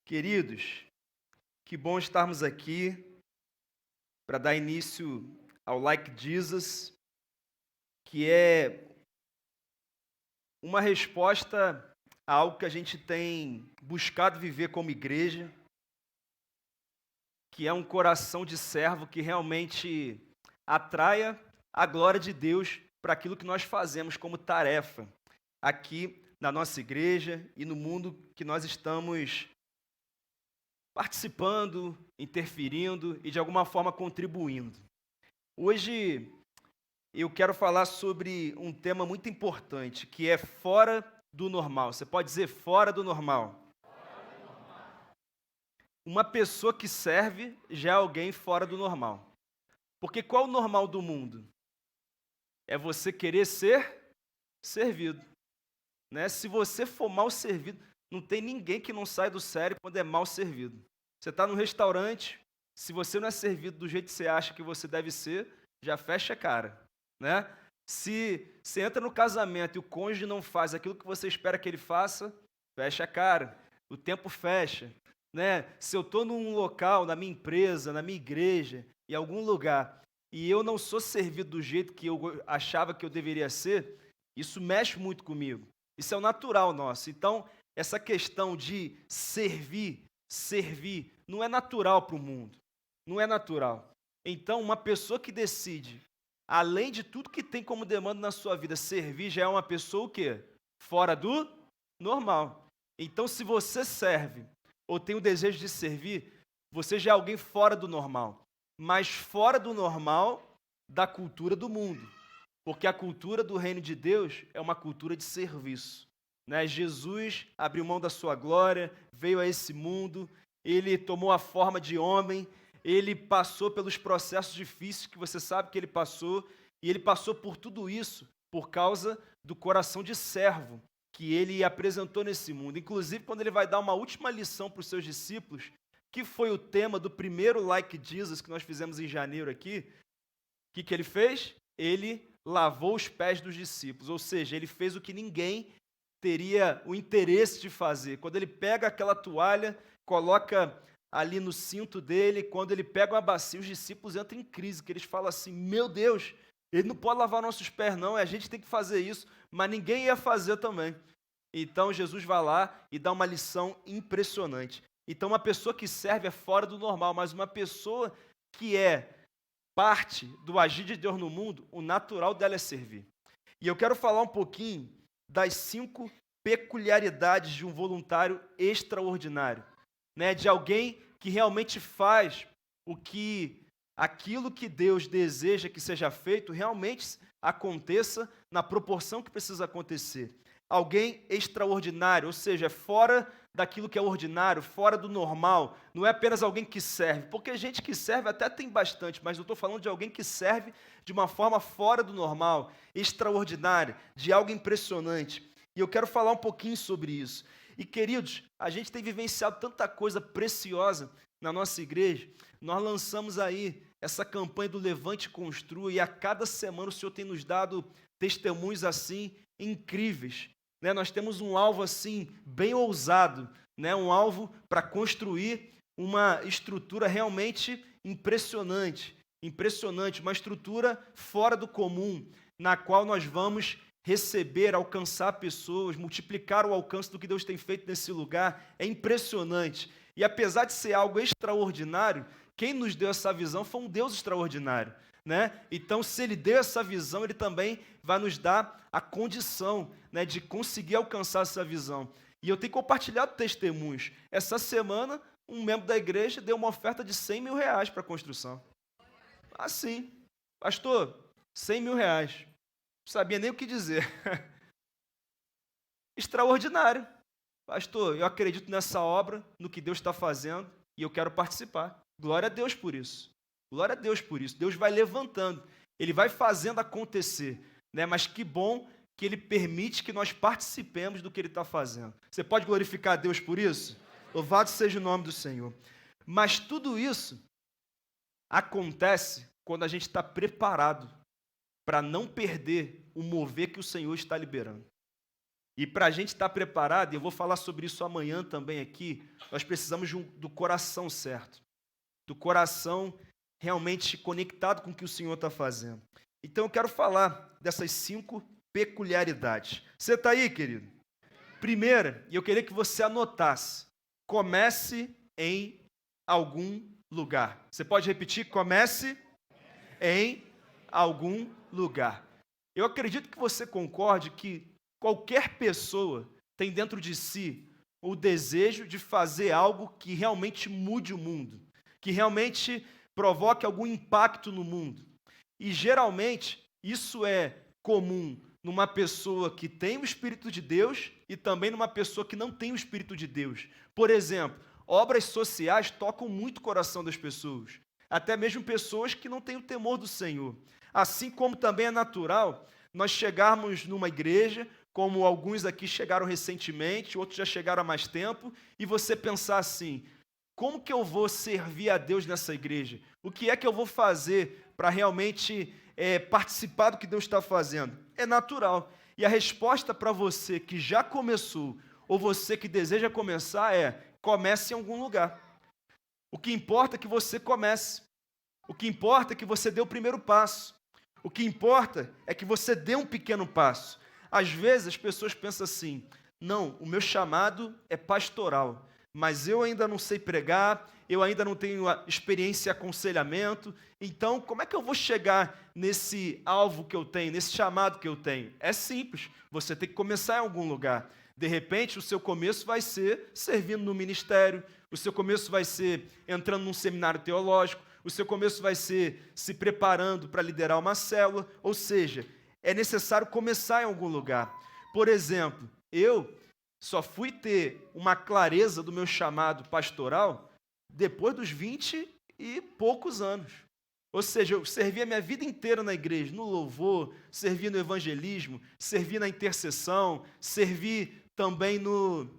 Queridos, que bom estarmos aqui para dar início ao Like Jesus, que é uma resposta a algo que a gente tem buscado viver como igreja, que é um coração de servo que realmente atraia a glória de Deus para aquilo que nós fazemos como tarefa aqui na nossa igreja e no mundo que nós estamos participando, interferindo e de alguma forma contribuindo. Hoje eu quero falar sobre um tema muito importante, que é fora do normal. Você pode dizer fora do normal. Uma pessoa que serve já é alguém fora do normal. Porque qual é o normal do mundo? É você querer ser servido. Né? Se você for mal servido, não tem ninguém que não sai do sério quando é mal servido. Você está num restaurante, se você não é servido do jeito que você acha que você deve ser, já fecha a cara. Né? Se você entra no casamento e o cônjuge não faz aquilo que você espera que ele faça, fecha a cara. O tempo fecha. Né? Se eu estou num local, na minha empresa, na minha igreja, em algum lugar, e eu não sou servido do jeito que eu achava que eu deveria ser, isso mexe muito comigo. Isso é o natural nosso. Então, essa questão de servir, não é natural para o mundo. Não é natural. Então, uma pessoa que decide, além de tudo que tem como demanda na sua vida, servir já é uma pessoa o quê? Fora do normal. Então, se você serve ou tem o desejo de servir, você já é alguém fora do normal. Mas fora do normal da cultura do mundo. Porque a cultura do reino de Deus é uma cultura de serviço. Né? Jesus abriu mão da sua glória, veio a esse mundo, ele tomou a forma de homem, ele passou pelos processos difíceis que você sabe que ele passou, e ele passou por tudo isso por causa do coração de servo que ele apresentou nesse mundo. Inclusive, quando ele vai dar uma última lição para os seus discípulos, que foi o tema do primeiro Like Jesus que nós fizemos em janeiro aqui, o que ele fez? Ele lavou os pés dos discípulos, ou seja, ele fez o que ninguém teria o interesse de fazer. Quando ele pega aquela toalha, coloca ali no cinto dele, quando ele pega uma bacia, os discípulos entram em crise, que eles falam assim, meu Deus, ele não pode lavar nossos pés não, a gente tem que fazer isso, mas ninguém ia fazer também. Então Jesus vai lá e dá uma lição impressionante. Então uma pessoa que serve é fora do normal, mas uma pessoa que é parte do agir de Deus no mundo, o natural dela é servir. E eu quero falar um pouquinho das 5 peculiaridades de um voluntário extraordinário, né? De alguém que realmente faz aquilo que Deus deseja que seja feito, realmente aconteça na proporção que precisa acontecer. Alguém extraordinário, ou seja, fora daquilo que é ordinário, fora do normal, não é apenas alguém que serve, porque gente que serve até tem bastante, mas eu estou falando de alguém que serve de uma forma fora do normal, extraordinária, de algo impressionante. E eu quero falar um pouquinho sobre isso. E queridos, a gente tem vivenciado tanta coisa preciosa na nossa igreja, nós lançamos aí essa campanha do Levante e Construa, e a cada semana o Senhor tem nos dado testemunhos assim incríveis. Né? Nós temos um alvo assim bem ousado, né? Um alvo para construir uma estrutura realmente impressionante, uma estrutura fora do comum, na qual nós vamos receber, alcançar pessoas, multiplicar o alcance do que Deus tem feito nesse lugar. É impressionante. E apesar de ser algo extraordinário, quem nos deu essa visão foi um Deus extraordinário. Né? Então, se Ele deu essa visão, Ele também vai nos dar a condição, né, de conseguir alcançar essa visão. E eu tenho compartilhado testemunhos. Essa semana, um membro da igreja deu uma oferta de 100 mil reais para a construção. Assim, pastor, 100 mil reais. Não sabia nem o que dizer. Extraordinário. Pastor, eu acredito nessa obra, no que Deus está fazendo, e eu quero participar. Glória a Deus por isso. Glória a Deus por isso. Deus vai levantando, Ele vai fazendo acontecer. Né? Mas que bom que Ele permite que nós participemos do que Ele está fazendo. Você pode glorificar a Deus por isso? Louvado seja o nome do Senhor. Mas tudo isso acontece quando a gente está preparado para não perder o mover que o Senhor está liberando. E para a gente estar preparado, e eu vou falar sobre isso amanhã também aqui, nós precisamos do coração certo, do coração realmente conectado com o que o Senhor está fazendo. Então eu quero falar dessas 5 peculiaridades. Você está aí, querido? Primeira, e eu queria que você anotasse, comece em algum lugar. Você pode repetir? Comece em algum lugar. Eu acredito que você concorde que qualquer pessoa tem dentro de si o desejo de fazer algo que realmente mude o mundo, que realmente provoque algum impacto no mundo. E geralmente isso é comum numa pessoa que tem o Espírito de Deus e também numa pessoa que não tem o Espírito de Deus. Por exemplo, obras sociais tocam muito o coração das pessoas, até mesmo pessoas que não têm o temor do Senhor. Assim como também é natural nós chegarmos numa igreja, como alguns aqui chegaram recentemente, outros já chegaram há mais tempo, e você pensar assim: como que eu vou servir a Deus nessa igreja? O que é que eu vou fazer para realmente participar do que Deus está fazendo? É natural. E a resposta para você que já começou, ou você que deseja começar, é: comece em algum lugar. O que importa é que você comece. O que importa é que você dê o primeiro passo. O que importa é que você dê um pequeno passo. Às vezes as pessoas pensam assim: não, o meu chamado é pastoral, mas eu ainda não sei pregar, eu ainda não tenho experiência em aconselhamento, então como é que eu vou chegar nesse alvo que eu tenho, nesse chamado que eu tenho? É simples, você tem que começar em algum lugar. De repente, o seu começo vai ser servindo no ministério, o seu começo vai ser entrando num seminário teológico, o seu começo vai ser se preparando para liderar uma célula, ou seja, é necessário começar em algum lugar. Por exemplo, eu só fui ter uma clareza do meu chamado pastoral depois dos 20 e poucos anos. Ou seja, eu servi a minha vida inteira na igreja, no louvor, servi no evangelismo, servi na intercessão, servi também no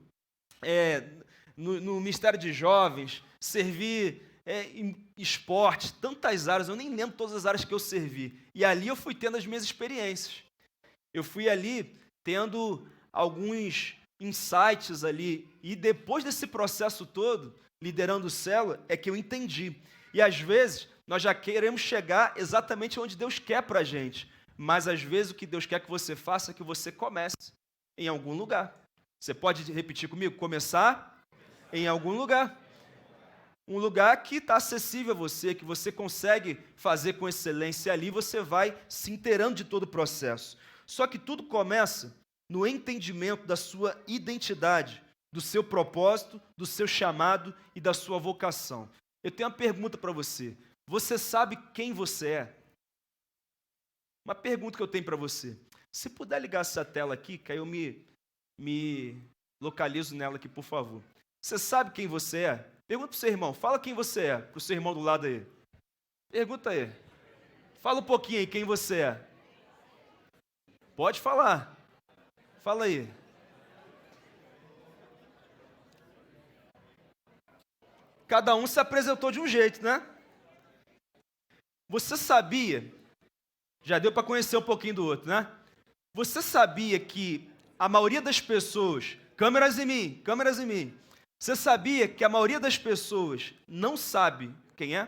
Ministério de Jovens, servi em esporte, tantas áreas, eu nem lembro todas as áreas que eu servi. E ali eu fui tendo as minhas experiências. Eu fui ali tendo alguns insights ali. E depois desse processo todo, liderando célula, é que eu entendi. E às vezes, nós já queremos chegar exatamente onde Deus quer para a gente. Mas às vezes o que Deus quer que você faça é que você comece em algum lugar. Você pode repetir comigo? Começar em algum lugar. Um lugar que está acessível a você, que você consegue fazer com excelência. Ali você vai se inteirando de todo o processo. Só que tudo começa no entendimento da sua identidade, do seu propósito, do seu chamado e da sua vocação. Eu tenho uma pergunta para você. Você sabe quem você é? Uma pergunta que eu tenho para você. Se puder ligar essa tela aqui, que aí eu me localizo nela aqui, por favor. Você sabe quem você é? Pergunta para o seu irmão. Fala quem você é, para o seu irmão do lado aí. Pergunta aí. Fala um pouquinho aí quem você é. Pode falar. Fala aí. Cada um se apresentou de um jeito, né? Você sabia, já deu para conhecer um pouquinho do outro, né? Você sabia que a maioria das pessoas, câmeras em mim, você sabia que a maioria das pessoas não sabe quem é?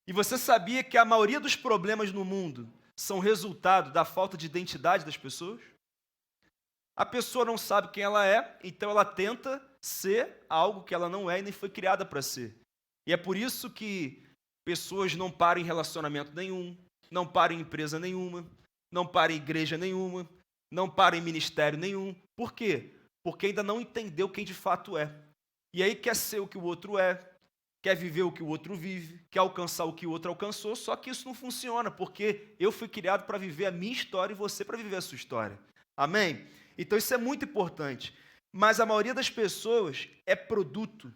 E você sabia que a maioria dos problemas no mundo são resultado da falta de identidade das pessoas? A pessoa não sabe quem ela é, então ela tenta ser algo que ela não é e nem foi criada para ser. E é por isso que pessoas não param em relacionamento nenhum, não param em empresa nenhuma, não param em igreja nenhuma, não param em ministério nenhum. Por quê? Porque ainda não entendeu quem de fato é. E aí quer ser o que o outro é, quer viver o que o outro vive, quer alcançar o que o outro alcançou, só que isso não funciona, porque eu fui criado para viver a minha história e você para viver a sua história. Amém? Então isso é muito importante. Mas a maioria das pessoas é produto,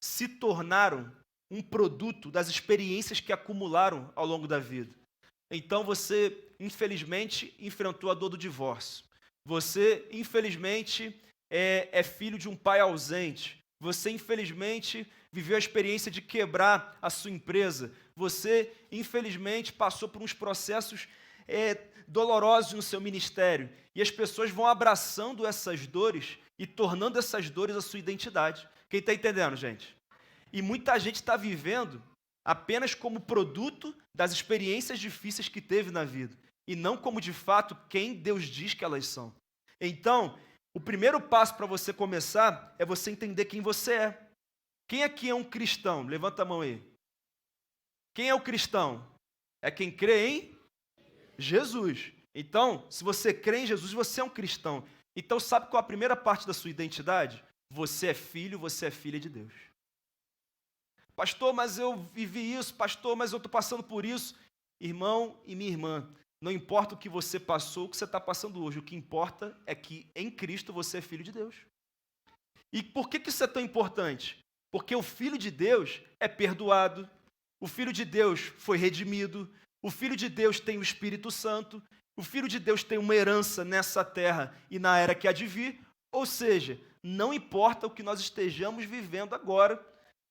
se tornaram um produto das experiências que acumularam ao longo da vida. Então você, infelizmente, enfrentou a dor do divórcio. Você, infelizmente, é filho de um pai ausente. Você, infelizmente, viveu a experiência de quebrar a sua empresa. Você, infelizmente, passou por uns processos dolorosos no seu ministério. E as pessoas vão abraçando essas dores e tornando essas dores a sua identidade. Quem está entendendo, gente? E muita gente está vivendo apenas como produto das experiências difíceis que teve na vida, e não como de fato quem Deus diz que elas são. Então, o primeiro passo para você começar é você entender quem você é. Quem aqui é um cristão? Levanta a mão aí. Quem é o cristão? É quem crê em Jesus. Então, se você crê em Jesus, você é um cristão. Então, sabe qual é a primeira parte da sua identidade? Você é filho, você é filha de Deus. Pastor, mas eu vivi isso. Pastor, mas eu estou passando por isso. Irmão e minha irmã, não importa o que você passou, o que você está passando hoje. O que importa é que em Cristo você é filho de Deus. E por que isso é tão importante? Porque o filho de Deus é perdoado. O filho de Deus foi redimido. O filho de Deus tem o Espírito Santo. O filho de Deus tem uma herança nessa terra e na era que há de vir. Ou seja, não importa o que nós estejamos vivendo agora,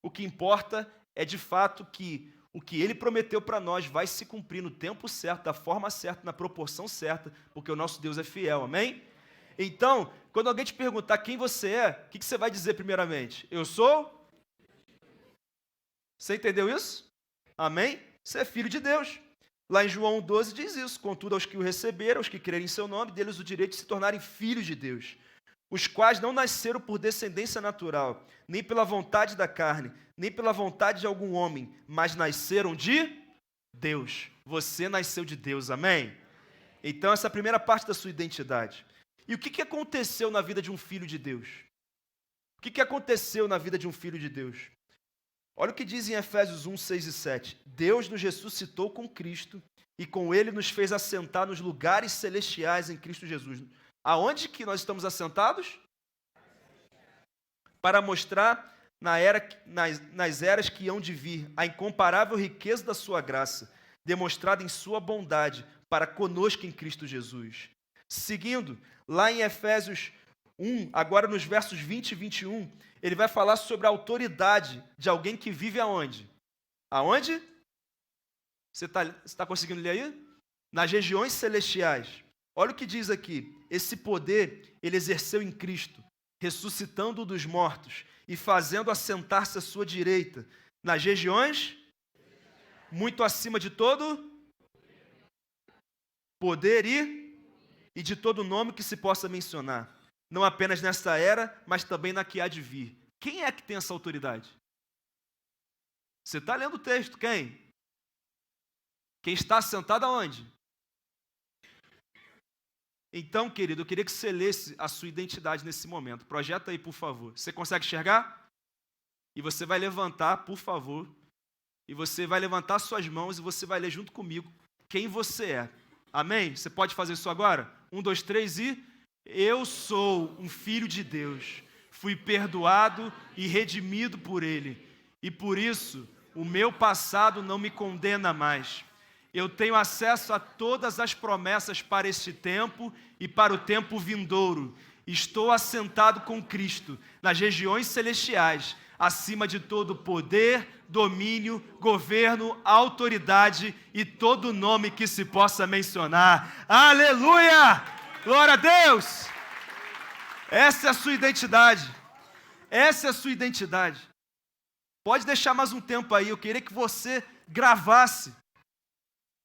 o que importa é de fato que o que ele prometeu para nós vai se cumprir no tempo certo, da forma certa, na proporção certa, porque o nosso Deus é fiel, amém? Então, quando alguém te perguntar quem você é, o que você vai dizer primeiramente? Eu sou? Você entendeu isso? Amém? Você é filho de Deus. Lá em João 12 diz isso: contudo, aos que o receberam, aos que crerem em seu nome, deles o direito de se tornarem filhos de Deus, os quais não nasceram por descendência natural, nem pela vontade da carne, nem pela vontade de algum homem, mas nasceram de Deus. Você nasceu de Deus, amém? Então essa é a primeira parte da sua identidade. E o que aconteceu na vida de um filho de Deus? O que aconteceu na vida de um filho de Deus? Olha o que diz em Efésios 1, 6 e 7. Deus nos ressuscitou com Cristo e com Ele nos fez assentar nos lugares celestiais em Cristo Jesus. Aonde que nós estamos assentados? Para mostrar nas eras que hão de vir a incomparável riqueza da sua graça, demonstrada em sua bondade para conosco em Cristo Jesus. Seguindo, lá em Efésios 1, agora nos versos 20 e 21, ele vai falar sobre a autoridade de alguém que vive aonde? Aonde? Você está conseguindo ler aí? Nas regiões celestiais. Olha o que diz aqui: esse poder ele exerceu em Cristo, ressuscitando-o dos mortos e fazendo assentar-se à sua direita, nas regiões muito acima de todo poder e de todo nome que se possa mencionar, não apenas nesta era, mas também na que há de vir. Quem é que tem essa autoridade? Você está lendo o texto, quem? Quem está sentado aonde? Então, querido, eu queria que você lesse a sua identidade nesse momento. Projeta aí, por favor. Você consegue enxergar? E você vai levantar, por favor, e você vai levantar suas mãos e você vai ler junto comigo quem você é. Amém? Você pode fazer isso agora? 1, 2, 3 e... Eu sou um filho de Deus. Fui perdoado e redimido por Ele. E por isso, o meu passado não me condena mais. Eu tenho acesso a todas as promessas para este tempo e para o tempo vindouro. Estou assentado com Cristo nas regiões celestiais, acima de todo poder, domínio, governo, autoridade e todo nome que se possa mencionar. Aleluia! Glória a Deus! Essa é a sua identidade. Essa é a sua identidade. Pode deixar mais um tempo aí, eu queria que você gravasse.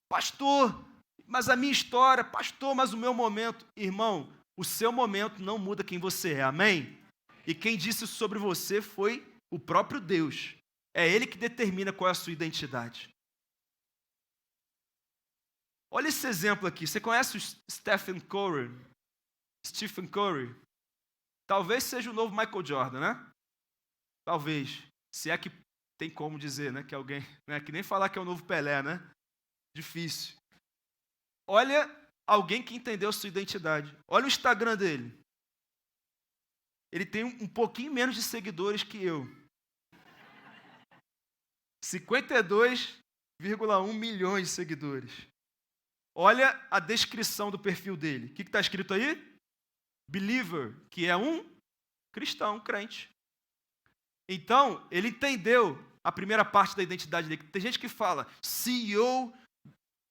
Pastor, mas a minha história, pastor, mas o meu momento. Irmão, o seu momento não muda quem você é, amém? E quem disse isso sobre você foi o próprio Deus. É Ele que determina qual é a sua identidade. Olha esse exemplo aqui. Você conhece o Stephen Curry? Stephen Curry? Talvez seja o novo Michael Jordan, né? Talvez. Se é que tem como dizer, né? Que alguém, né? Que nem falar que é o novo Pelé, né? Difícil. Olha alguém que entendeu a sua identidade. Olha o Instagram dele. Ele tem um pouquinho menos de seguidores que eu. 52,1 milhões de seguidores. Olha a descrição do perfil dele. O que está escrito aí? Believer, que é um cristão, um crente. Então, ele entendeu a primeira parte da identidade dele. Tem gente que fala, CEO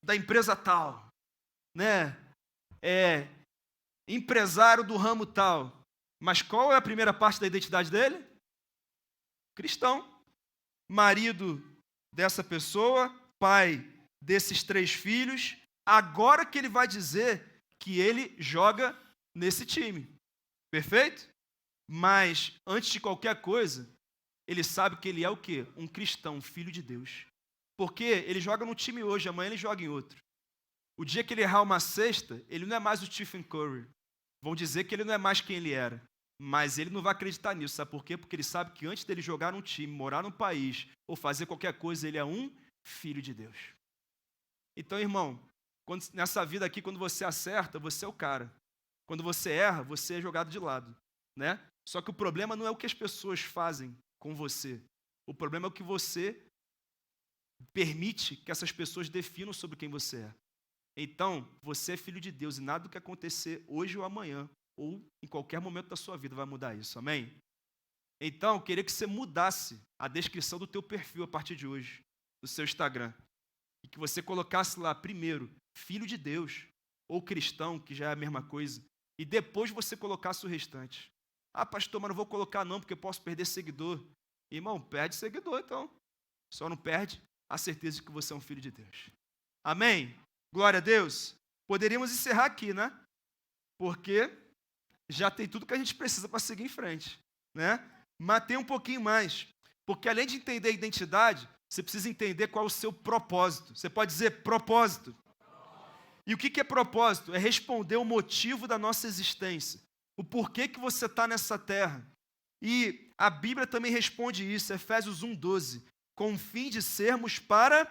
da empresa tal. né, empresário do ramo tal. Mas qual é a primeira parte da identidade dele? Cristão. Marido dessa pessoa, pai desses 3 filhos. Agora que ele vai dizer que ele joga nesse time. Perfeito? Mas, antes de qualquer coisa, ele sabe que ele é o quê? Um cristão, um filho de Deus. Porque ele joga num time hoje, amanhã ele joga em outro. O dia que ele errar uma cesta, ele não é mais o Stephen Curry. Vão dizer que ele não é mais quem ele era. Mas ele não vai acreditar nisso, sabe por quê? Porque ele sabe que antes dele jogar num time, morar num país, ou fazer qualquer coisa, ele é um filho de Deus. Então, irmão, nessa vida aqui, quando você acerta, você é o cara. Quando você erra, você é jogado de lado, né? Só que o problema não é o que as pessoas fazem com você. O problema é o que você permite que essas pessoas definam sobre quem você é. Então, você é filho de Deus e nada do que acontecer hoje ou amanhã, ou em qualquer momento da sua vida vai mudar isso, amém? Então, eu queria que você mudasse a descrição do teu perfil a partir de hoje, do seu Instagram. E que você colocasse lá, primeiro, filho de Deus, ou cristão, que já é a mesma coisa, e depois você colocasse o restante. Ah, pastor, mas não vou colocar não, porque eu posso perder seguidor. Irmão, perde seguidor então. Só não perde a certeza de que você é um filho de Deus. Amém? Glória a Deus. Poderíamos encerrar aqui, né? Porque já tem tudo que a gente precisa para seguir em frente, né? Mas tem um pouquinho mais. Porque além de entender a identidade, você precisa entender qual é o seu propósito. Você pode dizer propósito. E o que é propósito? É responder o motivo da nossa existência. O porquê que você está nessa terra. E a Bíblia também responde isso, Efésios 1:12, com o fim de sermos para...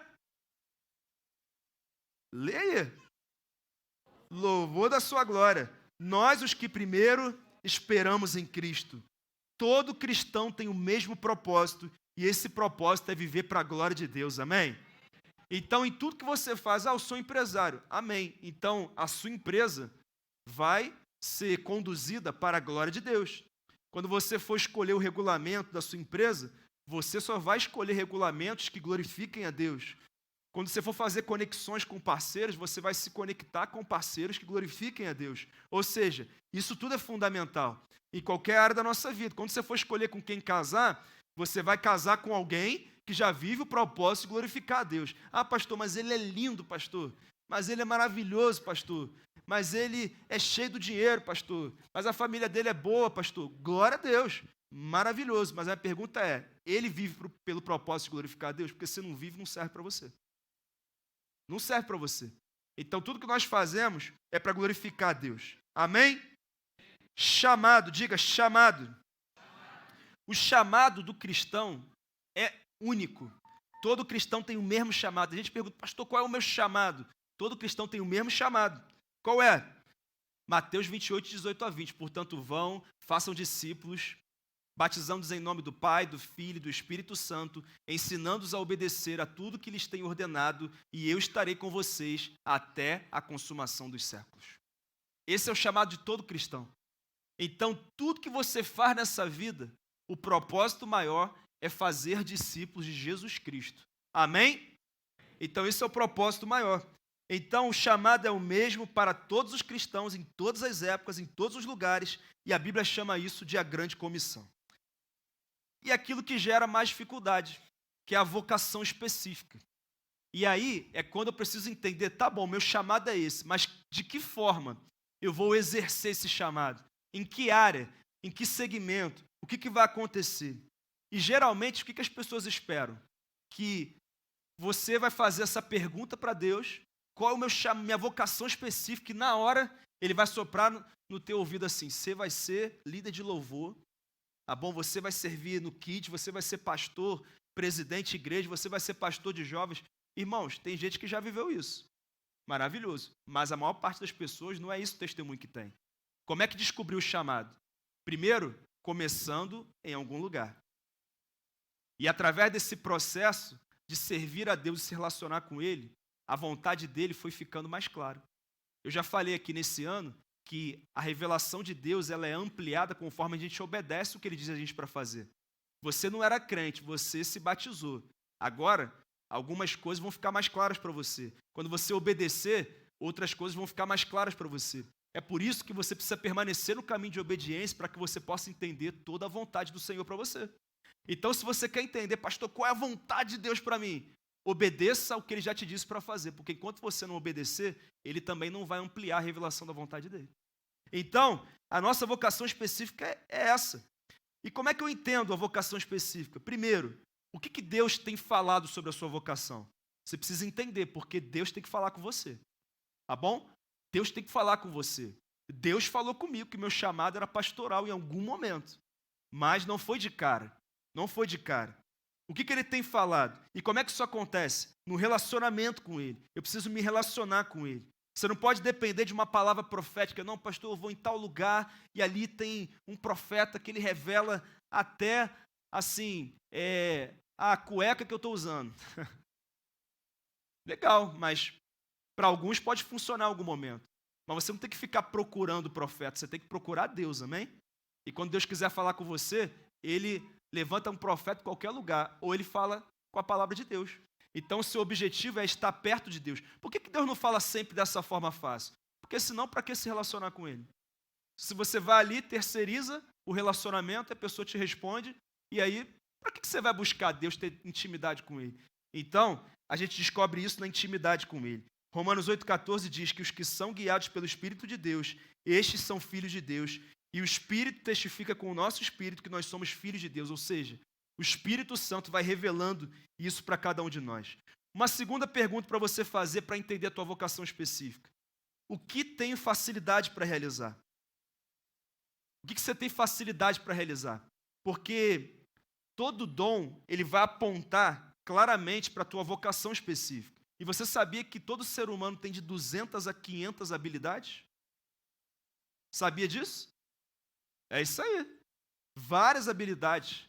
Leia. Louvor da sua glória. Nós, os que primeiro esperamos em Cristo. Todo cristão tem o mesmo propósito, e esse propósito é viver para a glória de Deus, amém? Então, em tudo que você faz, eu sou empresário, amém. Então, a sua empresa vai ser conduzida para a glória de Deus. Quando você for escolher o regulamento da sua empresa, você só vai escolher regulamentos que glorifiquem a Deus. Quando você for fazer conexões com parceiros, você vai se conectar com parceiros que glorifiquem a Deus. Ou seja, isso tudo é fundamental em qualquer área da nossa vida. Quando você for escolher com quem casar, você vai casar com alguém que já vive o propósito de glorificar a Deus. Ah, pastor, mas ele é lindo, pastor. Mas ele é maravilhoso, pastor. Mas ele é cheio do dinheiro, pastor. Mas a família dele é boa, pastor. Glória a Deus. Maravilhoso. Mas a pergunta é, ele vive pelo propósito de glorificar a Deus? Porque se não vive, não serve para você. Não serve para você. Então, tudo que nós fazemos é para glorificar a Deus. Amém? Chamado, diga chamado. O chamado do cristão é único. Todo cristão tem o mesmo chamado. A gente pergunta, pastor, qual é o meu chamado? Todo cristão tem o mesmo chamado. Qual é? Mateus 28, 18-20. Portanto, vão, façam discípulos, batizando-os em nome do Pai, do Filho e do Espírito Santo, ensinando-os a obedecer a tudo que lhes tenho ordenado, e eu estarei com vocês até a consumação dos séculos. Esse é o chamado de todo cristão. Então, tudo que você faz nessa vida, o propósito maior é fazer discípulos de Jesus Cristo. Amém? Então, esse é o propósito maior. Então, o chamado é o mesmo para todos os cristãos, em todas as épocas, em todos os lugares, e a Bíblia chama isso de a grande comissão. E aquilo que gera mais dificuldade, que é a vocação específica. E aí é quando eu preciso entender, tá bom, meu chamado é esse, mas de que forma eu vou exercer esse chamado? Em que área? Em que segmento? O que vai acontecer? E geralmente, o que as pessoas esperam? Que você vai fazer essa pergunta para Deus, qual é o meu chamado, minha vocação específica, e na hora ele vai soprar no teu ouvido assim, você vai ser líder de louvor, tá bom? Você vai servir no Kids, você vai ser pastor, presidente de igreja, você vai ser pastor de jovens. Irmãos, tem gente que já viveu isso. Maravilhoso. Mas a maior parte das pessoas não é isso o testemunho que tem. Como é que descobriu o chamado? Primeiro, começando em algum lugar. E através desse processo de servir a Deus e se relacionar com Ele, a vontade dele foi ficando mais clara. Eu já falei aqui nesse ano que a revelação de Deus ela é ampliada conforme a gente obedece o que Ele diz a gente para fazer. Você não era crente, você se batizou. Agora, algumas coisas vão ficar mais claras para você. Quando você obedecer, outras coisas vão ficar mais claras para você. É por isso que você precisa permanecer no caminho de obediência para que você possa entender toda a vontade do Senhor para você. Então, se você quer entender, pastor, qual é a vontade de Deus para mim? Obedeça ao que Ele já te disse para fazer, porque enquanto você não obedecer, Ele também não vai ampliar a revelação da vontade dEle. Então, a nossa vocação específica é essa. E como é que eu entendo a vocação específica? Primeiro, o que Deus tem falado sobre a sua vocação? Você precisa entender, porque Deus tem que falar com você. Tá bom? Deus tem que falar com você. Deus falou comigo que meu chamado era pastoral em algum momento. Mas não foi de cara. Não foi de cara. O que Ele tem falado? E como é que isso acontece? No relacionamento com Ele. Eu preciso me relacionar com Ele. Você não pode depender de uma palavra profética. Não, pastor, eu vou em tal lugar e ali tem um profeta que ele revela até, assim, a cueca que eu estou usando. Legal, mas para alguns pode funcionar em algum momento. Mas você não tem que ficar procurando o profeta, você tem que procurar Deus, amém? E quando Deus quiser falar com você, Ele levanta um profeta em qualquer lugar, ou Ele fala com a palavra de Deus. Então, o seu objetivo é estar perto de Deus. Por que Deus não fala sempre dessa forma fácil? Porque senão, para que se relacionar com Ele? Se você vai ali, terceiriza o relacionamento, a pessoa te responde, e aí, para que você vai buscar Deus, ter intimidade com Ele? Então, a gente descobre isso na intimidade com Ele. Romanos 8,14 diz que os que são guiados pelo Espírito de Deus, estes são filhos de Deus, e o Espírito testifica com o nosso Espírito que nós somos filhos de Deus, ou seja, o Espírito Santo vai revelando isso para cada um de nós. Uma segunda pergunta para você fazer para entender a tua vocação específica. O que tem facilidade para realizar? O que você tem facilidade para realizar? Porque todo dom, ele vai apontar claramente para a tua vocação específica. E você sabia que todo ser humano tem de 200 a 500 habilidades? Sabia disso? É isso aí. Várias habilidades.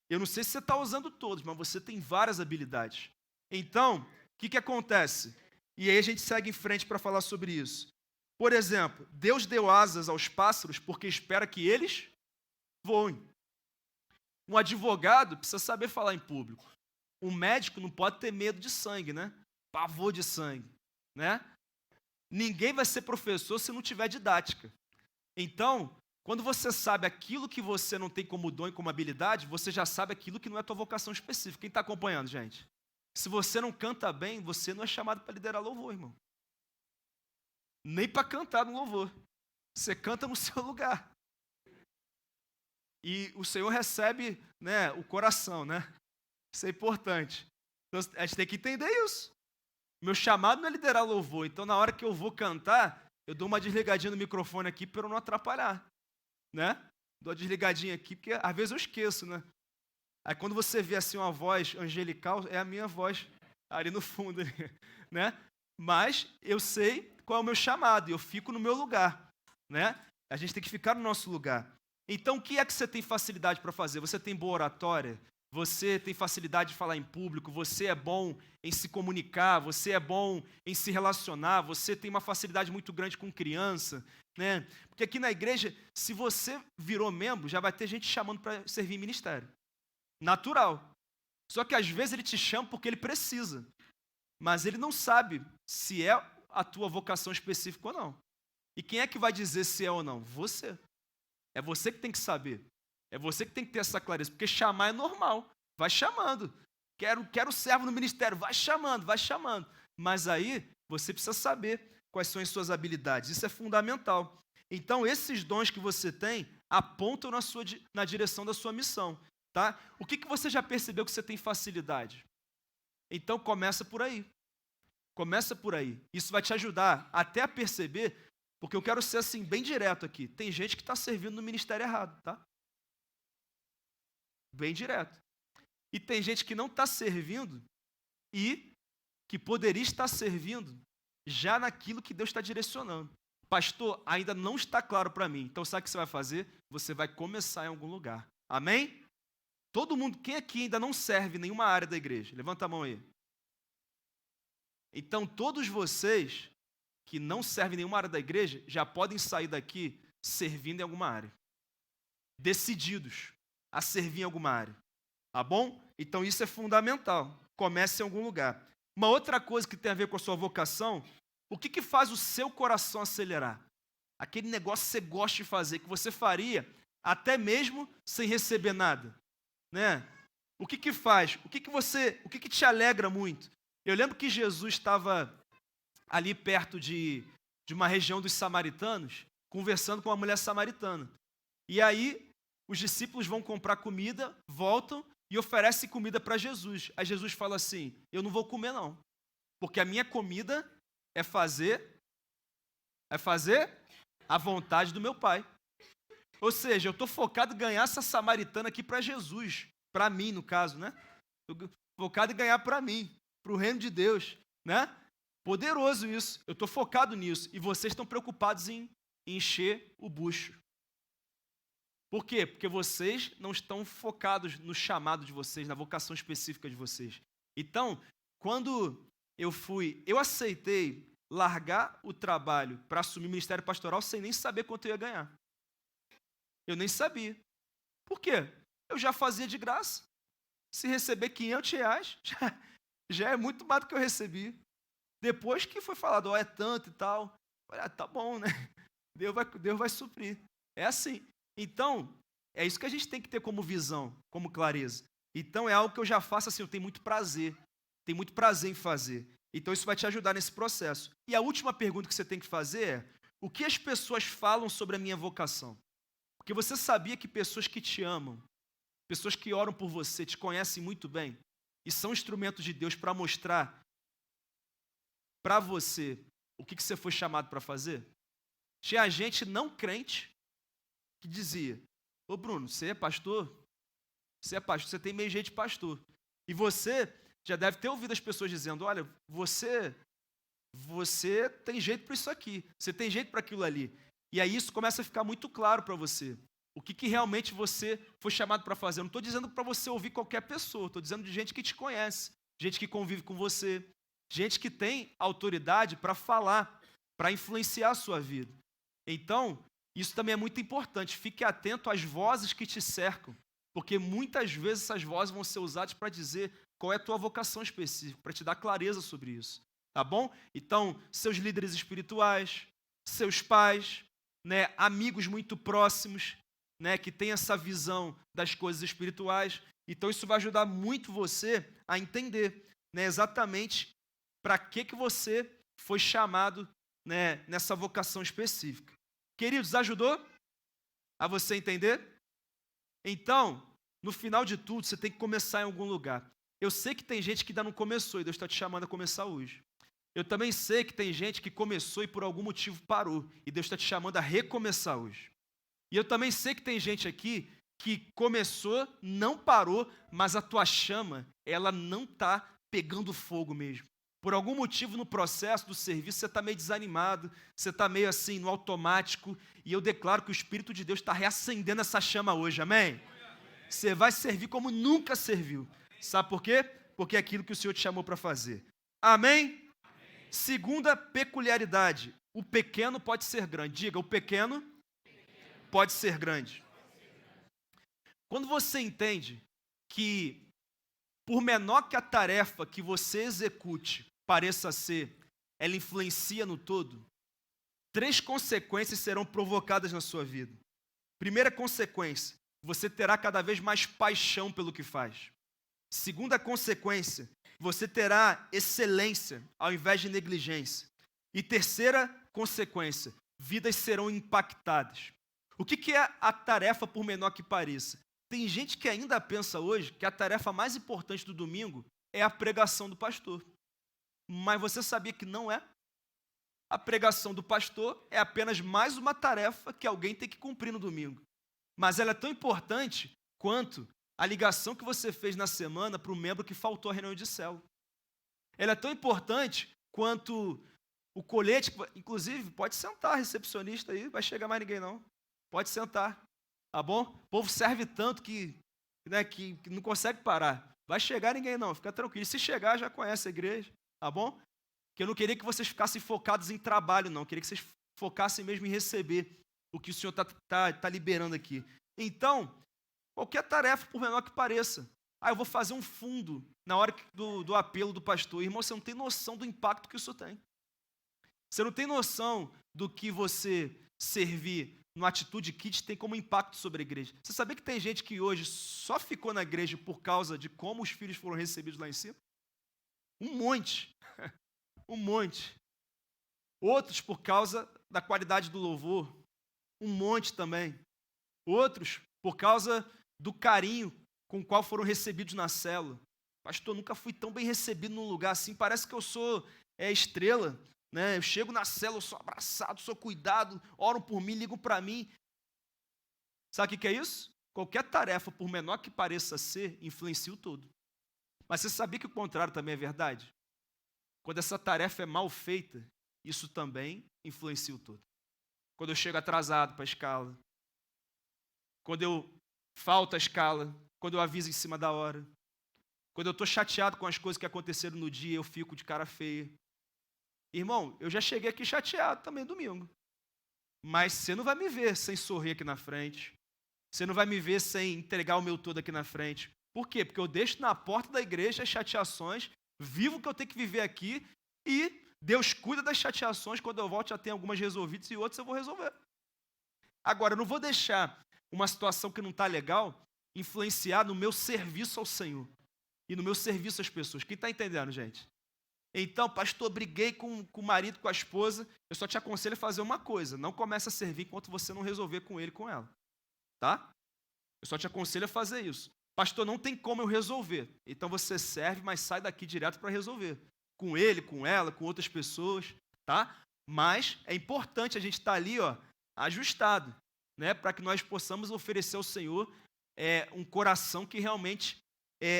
Eu não sei se você está usando todas, mas você tem várias habilidades. Então, o que acontece? E aí a gente segue em frente para falar sobre isso. Por exemplo, Deus deu asas aos pássaros porque espera que eles voem. Um advogado precisa saber falar em público. Um médico não pode ter medo de sangue, né? Pavor de sangue, né? Ninguém vai ser professor se não tiver didática. Então, quando você sabe aquilo que você não tem como dom e como habilidade, você já sabe aquilo que não é a tua vocação específica. Quem está acompanhando, gente? Se você não canta bem, você não é chamado para liderar louvor, irmão. Nem para cantar no louvor. Você canta no seu lugar. E o Senhor recebe, né, o coração, né? Isso é importante. Então, a gente tem que entender isso. Meu chamado não é liderar louvor. Então, na hora que eu vou cantar, eu dou uma desligadinha no microfone aqui para eu não atrapalhar. Né? Dou uma desligadinha aqui, porque às vezes eu esqueço, né? Aí quando você vê assim uma voz angelical, é a minha voz ali no fundo, né? Mas eu sei qual é o meu chamado, e eu fico no meu lugar, né? A gente tem que ficar no nosso lugar. Então, o que é que você tem facilidade para fazer? Você tem boa oratória? Você tem facilidade de falar em público? Você é bom em se comunicar? Você é bom em se relacionar? Você tem uma facilidade muito grande com criança? Né? Porque aqui na igreja, se você virou membro, já vai ter gente chamando para servir em ministério. Natural. Só que às vezes ele te chama porque ele precisa. Mas ele não sabe se é a tua vocação específica ou não. E quem é que vai dizer se é ou não? Você. É você que tem que saber. É você que tem que ter essa clareza. Porque chamar é normal. Vai chamando. Quero servo no ministério. Vai chamando, vai chamando. Mas aí você precisa saber quais são as suas habilidades. Isso é fundamental. Então, esses dons que você tem apontam na direção da sua missão. Tá? O que você já percebeu que você tem facilidade? Então, começa por aí. Começa por aí. Isso vai te ajudar até a perceber, porque eu quero ser assim, bem direto aqui. Tem gente que está servindo no ministério errado, tá? Bem direto. E tem gente que não está servindo e que poderia estar servindo já naquilo que Deus está direcionando. Pastor, ainda não está claro para mim. Então, sabe o que você vai fazer? Você vai começar em algum lugar. Amém? Todo mundo, quem aqui ainda não serve em nenhuma área da igreja? Levanta a mão aí. Então, todos vocês que não servem em nenhuma área da igreja, já podem sair daqui servindo em alguma área. Decididos a servir em alguma área. Tá bom? Então, isso é fundamental. Comece em algum lugar. Uma outra coisa que tem a ver com a sua vocação O que faz o seu coração acelerar? Aquele negócio que você gosta de fazer, que você faria até mesmo sem receber nada, né? O que faz? O que te alegra muito? Eu lembro que Jesus estava ali perto de uma região dos samaritanos, conversando com uma mulher samaritana. E aí, os discípulos vão comprar comida, voltam e oferecem comida para Jesus. Aí Jesus fala assim, eu não vou comer não, porque a minha comida é fazer a vontade do meu Pai. Ou seja, eu estou focado em ganhar essa samaritana aqui para Jesus, para mim no caso, né? Estou focado em ganhar para mim, para o reino de Deus, né? Poderoso isso, eu estou focado nisso. E vocês estão preocupados em encher o bucho. Por quê? Porque vocês não estão focados no chamado de vocês, na vocação específica de vocês. Então, quando eu aceitei largar o trabalho para assumir o ministério pastoral sem nem saber quanto eu ia ganhar. Eu nem sabia. Por quê? Eu já fazia de graça. Se receber R$ 500, já é muito mais do que eu recebi. Depois que foi falado, é tanto e tal, olha, tá bom, né? Deus vai suprir. É assim. Então, é isso que a gente tem que ter como visão, como clareza. Então, é algo que eu já faço assim, eu tenho muito prazer em fazer. Então, isso vai te ajudar nesse processo. E a última pergunta que você tem que fazer é, o que as pessoas falam sobre a minha vocação? Porque você sabia que pessoas que te amam, pessoas que oram por você, te conhecem muito bem, e são instrumentos de Deus para mostrar para você o que você foi chamado para fazer? Tinha gente não crente que dizia, ô Bruno, você é pastor? Você é pastor, você tem meio jeito de pastor. E você já deve ter ouvido as pessoas dizendo, olha, você tem jeito para isso aqui, você tem jeito para aquilo ali. E aí isso começa a ficar muito claro para você. O que realmente você foi chamado para fazer. Eu não estou dizendo para você ouvir qualquer pessoa, estou dizendo de gente que te conhece, gente que convive com você, gente que tem autoridade para falar, para influenciar a sua vida. Então, isso também é muito importante. Fique atento às vozes que te cercam, porque muitas vezes essas vozes vão ser usadas para dizer qual é a tua vocação específica, para te dar clareza sobre isso. Tá bom? Então, seus líderes espirituais, seus pais, né, amigos muito próximos, né, que têm essa visão das coisas espirituais. Então, isso vai ajudar muito você a entender, né, exatamente para que você foi chamado, né, nessa vocação específica. Queridos, ajudou a você entender? Então, no final de tudo, você tem que começar em algum lugar. Eu sei que tem gente que ainda não começou e Deus está te chamando a começar hoje. Eu também sei que tem gente que começou e por algum motivo parou e Deus está te chamando a recomeçar hoje. E eu também sei que tem gente aqui que começou, não parou, mas a tua chama, ela não está pegando fogo mesmo. Por algum motivo no processo do serviço você está meio desanimado, você está meio assim no automático, e eu declaro que o Espírito de Deus está reacendendo essa chama hoje, amém? Você vai servir como nunca serviu. Sabe por quê? Porque é aquilo que o Senhor te chamou para fazer. Amém? Segunda peculiaridade, o pequeno pode ser grande. Diga, o pequeno pode ser grande. Quando você entende que, por menor que a tarefa que você execute pareça ser, ela influencia no todo, 3 consequências serão provocadas na sua vida. Primeira consequência, você terá cada vez mais paixão pelo que faz. Segunda consequência, você terá excelência ao invés de negligência. E terceira consequência, vidas serão impactadas. O que é a tarefa por menor que pareça? Tem gente que ainda pensa hoje que a tarefa mais importante do domingo é a pregação do pastor. Mas você sabia que não é? A pregação do pastor é apenas mais uma tarefa que alguém tem que cumprir no domingo. Mas ela é tão importante quanto a ligação que você fez na semana para o membro que faltou à reunião de célula. Ela é tão importante quanto o colete, inclusive, pode sentar, recepcionista aí, vai chegar mais ninguém não. Pode sentar, tá bom? O povo serve tanto que não consegue parar. Vai chegar ninguém não, fica tranquilo. E se chegar, já conhece a igreja, tá bom? Porque eu não queria que vocês ficassem focados em trabalho, não. Eu queria que vocês focassem mesmo em receber o que o Senhor está liberando aqui. Então, qualquer tarefa, por menor que pareça. Eu vou fazer um fundo na hora do apelo do pastor. Irmão, você não tem noção do impacto que isso tem. Você não tem noção do que você servir no Atitude Kids tem como impacto sobre a igreja. Você sabia que tem gente que hoje só ficou na igreja por causa de como os filhos foram recebidos lá em cima? Um monte. Um monte. Outros por causa da qualidade do louvor. Um monte também. Outros por causa do carinho com o qual foram recebidos na célula. Pastor, nunca fui tão bem recebido num lugar assim, parece que eu sou estrela, né? Eu chego na célula, eu sou abraçado, sou cuidado, oram por mim, ligam para mim. Sabe o que é isso? Qualquer tarefa, por menor que pareça ser, influencia o todo. Mas você sabia que o contrário também é verdade? Quando essa tarefa é mal feita, isso também influencia o todo. Quando eu chego atrasado para a escala, quando eu falto a escala, quando eu aviso em cima da hora, quando eu estou chateado com as coisas que aconteceram no dia, eu fico de cara feia. Irmão, eu já cheguei aqui chateado também domingo. Mas você não vai me ver sem sorrir aqui na frente. Você não vai me ver sem entregar o meu todo aqui na frente. Por quê? Porque eu deixo na porta da igreja as chateações, vivo o que eu tenho que viver aqui e Deus cuida das chateações. Quando eu volto já tem algumas resolvidas e outras eu vou resolver. Agora, eu não vou deixar uma situação que não está legal influenciar no meu serviço ao Senhor e no meu serviço às pessoas. Quem está entendendo, gente? Então, pastor, briguei com o marido, com a esposa, eu só te aconselho a fazer uma coisa, não comece a servir enquanto você não resolver com ele, com ela. Tá? Eu só te aconselho a fazer isso. Pastor, não tem como eu resolver. Então você serve, mas sai daqui direto para resolver. Com ele, com ela, com outras pessoas, tá? Mas é importante a gente estar ali, ó, ajustado, né? Para que nós possamos oferecer ao Senhor um coração que realmente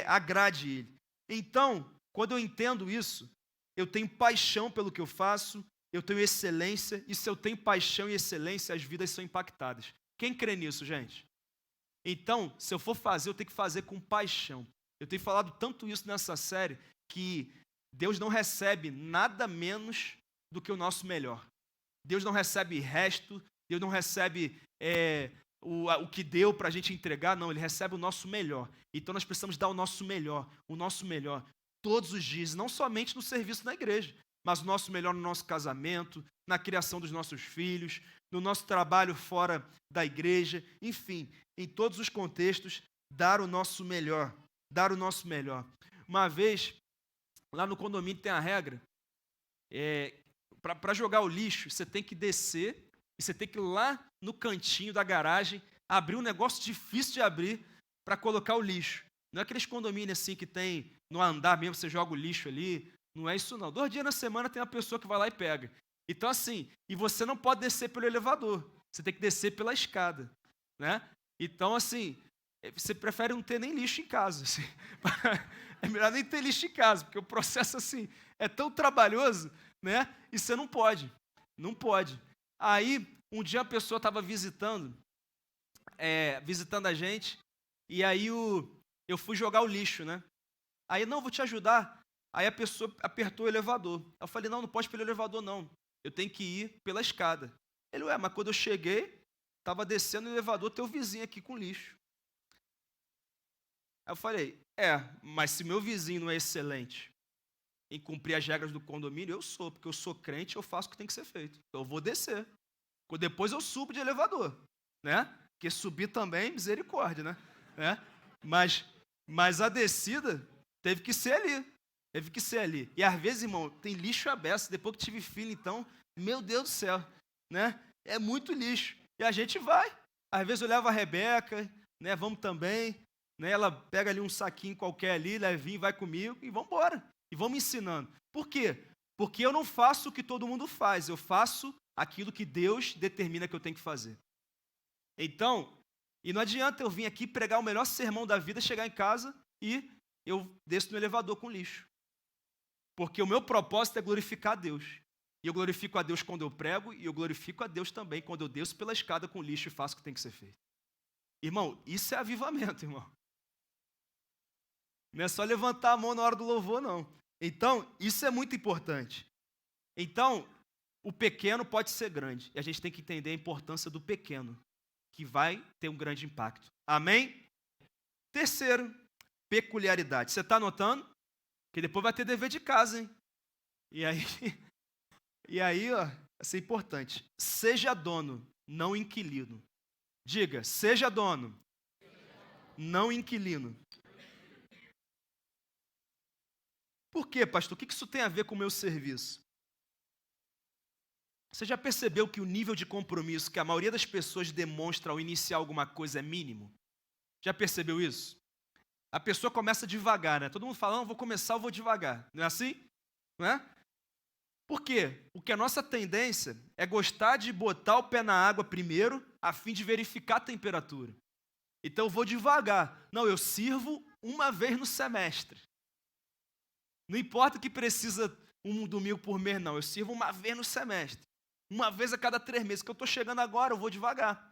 agrade Ele. Então, quando eu entendo isso, eu tenho paixão pelo que eu faço, eu tenho excelência, e se eu tenho paixão e excelência, as vidas são impactadas. Quem crê nisso, gente? Então, se eu for fazer, eu tenho que fazer com paixão. Eu tenho falado tanto isso nessa série, que Deus não recebe nada menos do que o nosso melhor. Deus não recebe resto, Deus não recebe o que deu para a gente entregar, não, Ele recebe o nosso melhor. Então nós precisamos dar o nosso melhor, todos os dias, não somente no serviço na igreja, mas o nosso melhor no nosso casamento, na criação dos nossos filhos, no nosso trabalho fora da igreja, enfim, em todos os contextos, dar o nosso melhor, Uma vez, lá no condomínio tem a regra, para jogar o lixo, você tem que descer e você tem que ir lá no cantinho da garagem, abrir um negócio difícil de abrir para colocar o lixo. Não é aqueles condomínios assim que tem no andar mesmo, você joga o lixo ali. Não é isso não. 2 dias na semana tem uma pessoa que vai lá e pega. Então assim, e você não pode descer pelo elevador. Você tem que descer pela escada, né? Então assim, você prefere não ter nem lixo em casa. Assim. É melhor nem ter lixo em casa, porque o processo assim é tão trabalhoso, né? E você não pode. Não pode. Aí, um dia a pessoa estava visitando a gente, e aí eu fui jogar o lixo, né? Aí, não, vou te ajudar. Aí a pessoa apertou o elevador. Eu falei, não pode pelo elevador, não. Eu tenho que ir pela escada. Ele, mas quando eu cheguei, estava descendo o elevador, teu vizinho aqui com lixo. Aí eu falei, mas se meu vizinho não é excelente em cumprir as regras do condomínio, eu sou, porque eu sou crente, eu faço o que tem que ser feito. Então eu vou descer. Depois eu subo de elevador, né? Porque subir também, misericórdia, né? Mas a descida teve que ser ali. E às vezes, irmão, tem lixo aberto. Depois que tive filho, então, meu Deus do céu, né? É muito lixo. E a gente vai. Às vezes eu levo a Rebeca, né? Vamos também. Né? Ela pega ali um saquinho qualquer ali, levinho, vai comigo e vamos embora. E vamos ensinando. Por quê? Porque eu não faço o que todo mundo faz. Eu faço aquilo que Deus determina que eu tenho que fazer. Então, e não adianta eu vir aqui pregar o melhor sermão da vida, chegar em casa e eu desço no elevador com lixo. Porque o meu propósito é glorificar a Deus. E eu glorifico a Deus quando eu prego, e eu glorifico a Deus também quando eu desço pela escada com lixo e faço o que tem que ser feito. Irmão, isso é avivamento, irmão. Não é só levantar a mão na hora do louvor, não. Então, isso é muito importante. Então, o pequeno pode ser grande. E a gente tem que entender a importância do pequeno, que vai ter um grande impacto. Amém? Terceiro, peculiaridade. Você está anotando? Que depois vai ter dever de casa, hein? E aí, E aí, ó, isso é importante. Seja dono, não inquilino. Diga, seja dono, não inquilino. Por quê, pastor? O que isso tem a ver com o meu serviço? Você já percebeu que o nível de compromisso que a maioria das pessoas demonstra ao iniciar alguma coisa é mínimo? Já percebeu isso? A pessoa começa devagar, né? Todo mundo fala, não, vou começar, eu vou devagar. Não é assim? Não é? Por quê? Porque a nossa tendência é gostar de botar o pé na água primeiro, a fim de verificar a temperatura. Então eu vou devagar. Não, eu sirvo uma vez no semestre. Não importa que precisa um domingo por mês, não. Eu sirvo uma vez no semestre. Uma vez a cada 3 meses. Que eu estou chegando agora, eu vou devagar.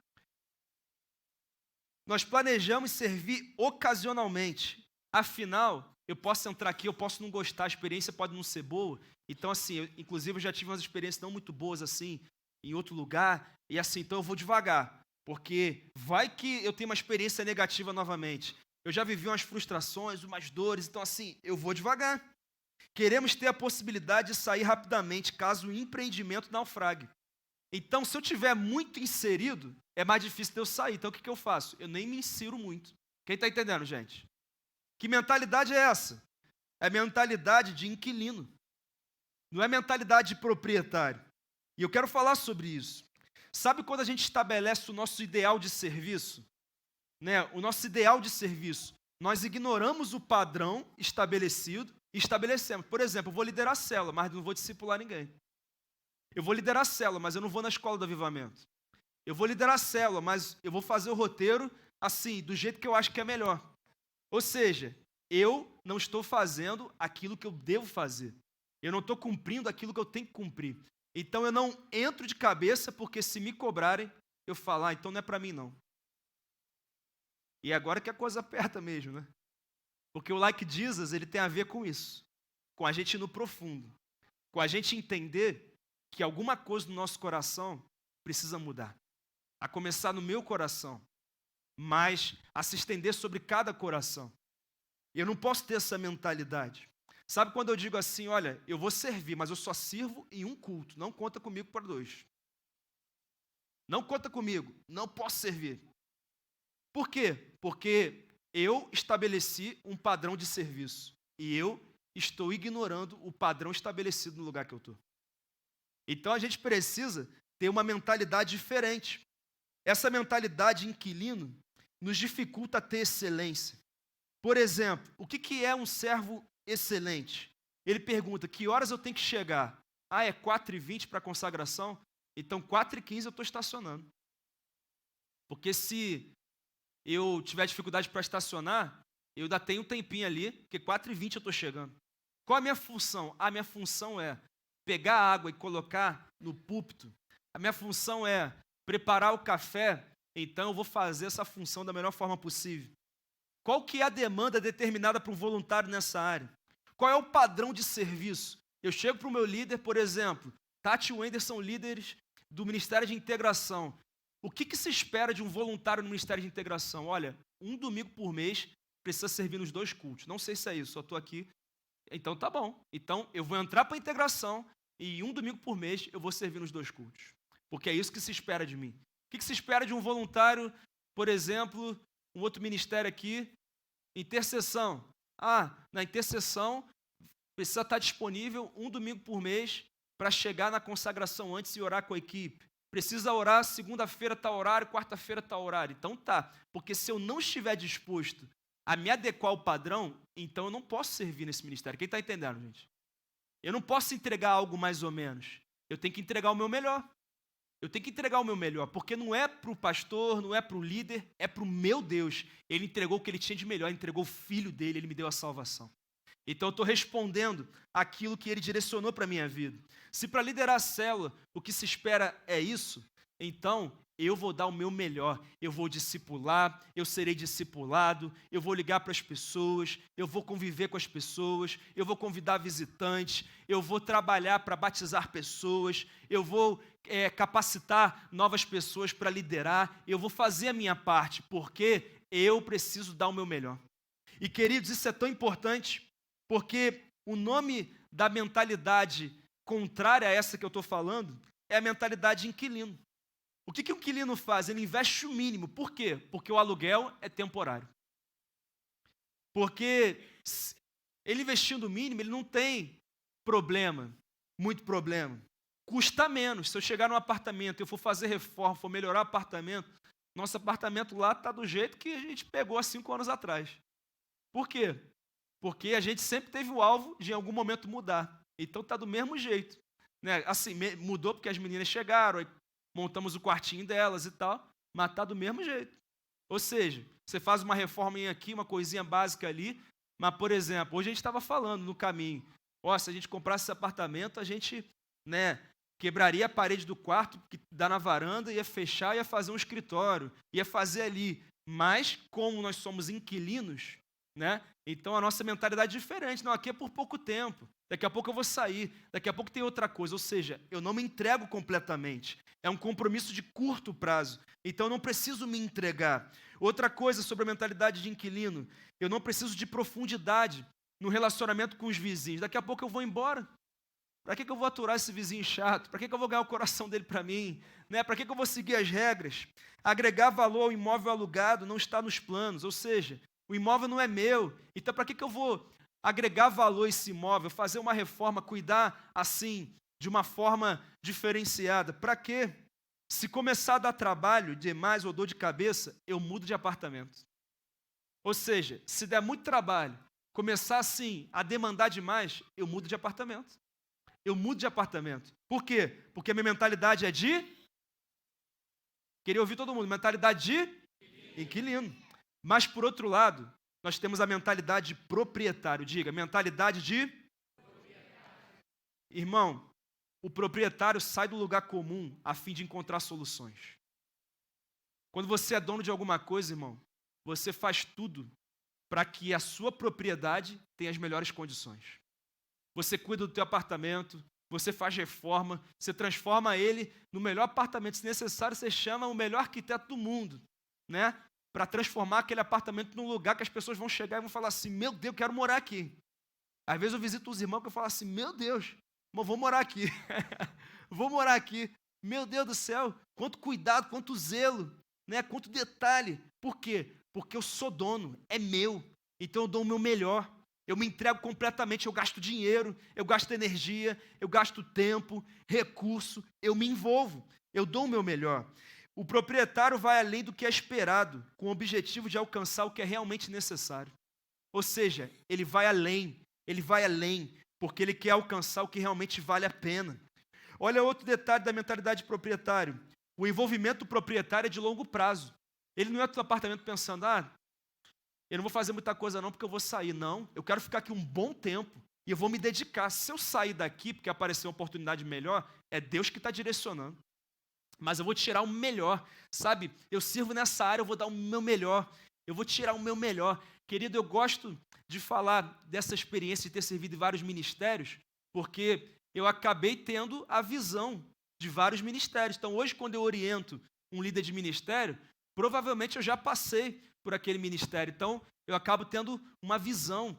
Nós planejamos servir ocasionalmente. Afinal, eu posso entrar aqui, eu posso não gostar, a experiência pode não ser boa. Então, assim, inclusive eu já tive umas experiências não muito boas, assim, em outro lugar. E assim, então eu vou devagar. Porque vai que eu tenho uma experiência negativa novamente. Eu já vivi umas frustrações, umas dores. Então, assim, eu vou devagar. Queremos ter a possibilidade de sair rapidamente caso o empreendimento naufrague. Então, se eu tiver muito inserido, é mais difícil de eu sair. Então, o que eu faço? Eu nem me insiro muito. Quem está entendendo, gente? Que mentalidade é essa? É mentalidade de inquilino. Não é mentalidade de proprietário. E eu quero falar sobre isso. Sabe quando a gente estabelece o nosso ideal de serviço? Né? O nosso ideal de serviço. Nós ignoramos o padrão estabelecido e estabelecemos. Por exemplo, eu vou liderar a célula, mas não vou discipular ninguém. Eu vou liderar a célula, mas eu não vou na escola do avivamento. Eu vou liderar a célula, mas eu vou fazer o roteiro assim, do jeito que eu acho que é melhor. Ou seja, eu não estou fazendo aquilo que eu devo fazer. Eu não estou cumprindo aquilo que eu tenho que cumprir. Então eu não entro de cabeça, porque se me cobrarem, eu falo, então não é para mim não. E agora que a coisa aperta mesmo, né? Porque o Like Jesus, ele tem a ver com isso. Com a gente ir no profundo. Com a gente entender que alguma coisa no nosso coração precisa mudar. A começar no meu coração, mas a se estender sobre cada coração. Eu não posso ter essa mentalidade. Sabe quando eu digo assim, olha, eu vou servir, mas eu só sirvo em um culto, não conta comigo para 2. Não conta comigo, não posso servir. Por quê? Porque eu estabeleci um padrão de serviço e eu estou ignorando o padrão estabelecido no lugar que eu estou. Então a gente precisa ter uma mentalidade diferente. Essa mentalidade inquilino nos dificulta ter excelência. Por exemplo, o que é um servo excelente? Ele pergunta, que horas eu tenho que chegar? É 4h20 para a consagração? Então 4h15 eu estou estacionando. Porque se eu tiver dificuldade para estacionar, eu ainda tenho um tempinho ali, porque 4h20 eu estou chegando. Qual a minha função? A minha função é pegar a água e colocar no púlpito. A minha função é preparar o café, então eu vou fazer essa função da melhor forma possível. Qual que é a demanda determinada para um voluntário nessa área? Qual é o padrão de serviço? Eu chego para o meu líder, por exemplo, Tati e Wender são líderes do Ministério de Integração. O que se espera de um voluntário no Ministério de Integração? Olha, um domingo por mês precisa servir nos 2 cultos. Não sei se é isso, só estou aqui. Então tá bom. Então eu vou entrar para a integração e um domingo por mês eu vou servir nos 2 cultos. Porque é isso que se espera de mim. O que se espera de um voluntário, por exemplo, um outro ministério aqui, intercessão. Na intercessão precisa estar disponível um domingo por mês para chegar na consagração antes e orar com a equipe. Precisa orar segunda-feira tal horário, quarta-feira tal horário. Então tá, porque se eu não estiver disposto a me adequar ao padrão, então eu não posso servir nesse ministério. Quem está entendendo, gente? Eu não posso entregar algo mais ou menos. Eu tenho que entregar o meu melhor. Eu tenho que entregar o meu melhor, porque não é para o pastor, não é para o líder, é para o meu Deus. Ele entregou o que ele tinha de melhor, ele entregou o filho dele, ele me deu a salvação. Então eu estou respondendo aquilo que ele direcionou para a minha vida. Se para liderar a célula o que se espera é isso, então eu vou dar o meu melhor. Eu vou discipular, eu serei discipulado, eu vou ligar para as pessoas, eu vou conviver com as pessoas, eu vou convidar visitantes, eu vou trabalhar para batizar pessoas, eu vou capacitar novas pessoas para liderar, eu vou fazer a minha parte, porque eu preciso dar o meu melhor. E queridos, isso é tão importante, porque o nome da mentalidade contrária a essa que eu estou falando é a mentalidade de inquilino. O que o inquilino faz? Ele investe o mínimo. Por quê? Porque o aluguel é temporário. Porque ele investindo o mínimo, ele não tem problema, muito problema. Custa menos. Se eu chegar num apartamento e eu for fazer reforma, for melhorar o apartamento, nosso apartamento lá está do jeito que a gente pegou há 5 anos atrás. Por quê? Porque a gente sempre teve o alvo de em algum momento mudar. Então está do mesmo jeito. Né? Assim, mudou porque as meninas chegaram, aí montamos o quartinho delas e tal, mas está do mesmo jeito. Ou seja, você faz uma reforma aqui, uma coisinha básica ali, mas, por exemplo, hoje a gente estava falando no caminho, se a gente comprasse esse apartamento, a gente, quebraria a parede do quarto que dá na varanda, ia fechar, ia fazer um escritório, ia fazer ali. Mas, como nós somos inquilinos, então a nossa mentalidade é diferente. Não, aqui é por pouco tempo, daqui a pouco eu vou sair, daqui a pouco tem outra coisa. Ou seja, eu não me entrego completamente. É um compromisso de curto prazo. Então eu não preciso me entregar. Outra coisa sobre a mentalidade de inquilino, eu não preciso de profundidade no relacionamento com os vizinhos. Daqui a pouco eu vou embora. Para que eu vou aturar esse vizinho chato? Para que eu vou ganhar o coração dele para mim? Para que eu vou seguir as regras? Agregar valor ao imóvel alugado não está nos planos. Ou seja, o imóvel não é meu. Então, para que eu vou agregar valor a esse imóvel? Fazer uma reforma, cuidar assim, de uma forma diferenciada? Para quê? Se começar a dar trabalho demais ou dor de cabeça, eu mudo de apartamento. Ou seja, se der muito trabalho, começar assim a demandar demais, eu mudo de apartamento. Eu mudo de apartamento. Por quê? Porque a minha mentalidade é de... Queria ouvir todo mundo. Mentalidade de inquilino. Mas, por outro lado, nós temos a mentalidade de proprietário. Diga, mentalidade de... Irmão, o proprietário sai do lugar comum a fim de encontrar soluções. Quando você é dono de alguma coisa, irmão, você faz tudo para que a sua propriedade tenha as melhores condições. Você cuida do teu apartamento, você faz reforma, você transforma ele no melhor apartamento. Se necessário, você chama o melhor arquiteto do mundo, para transformar aquele apartamento num lugar que as pessoas vão chegar e vão falar assim, meu Deus, eu quero morar aqui. Às vezes eu visito os irmãos que eu falo assim, meu Deus, irmão, vou morar aqui. Vou morar aqui. Meu Deus do céu, quanto cuidado, quanto zelo, quanto detalhe. Por quê? Porque eu sou dono, é meu. Então eu dou o meu melhor. Eu me entrego completamente, eu gasto dinheiro, eu gasto energia, eu gasto tempo, recurso, eu me envolvo, eu dou o meu melhor. O proprietário vai além do que é esperado, com o objetivo de alcançar o que é realmente necessário. Ou seja, ele vai além, porque ele quer alcançar o que realmente vale a pena. Olha outro detalhe da mentalidade de proprietário. O envolvimento do proprietário é de longo prazo. Ele não entra no apartamento pensando, eu não vou fazer muita coisa não, porque eu vou sair. Não, eu quero ficar aqui um bom tempo e eu vou me dedicar. Se eu sair daqui porque apareceu uma oportunidade melhor, é Deus que está direcionando. Mas eu vou tirar o melhor, sabe? Eu sirvo nessa área, eu vou dar o meu melhor. Eu vou tirar o meu melhor. Querido, eu gosto de falar dessa experiência de ter servido em vários ministérios, porque eu acabei tendo a visão de vários ministérios. Então, hoje, quando eu oriento um líder de ministério, provavelmente eu já passei por aquele ministério. Então, eu acabo tendo uma visão,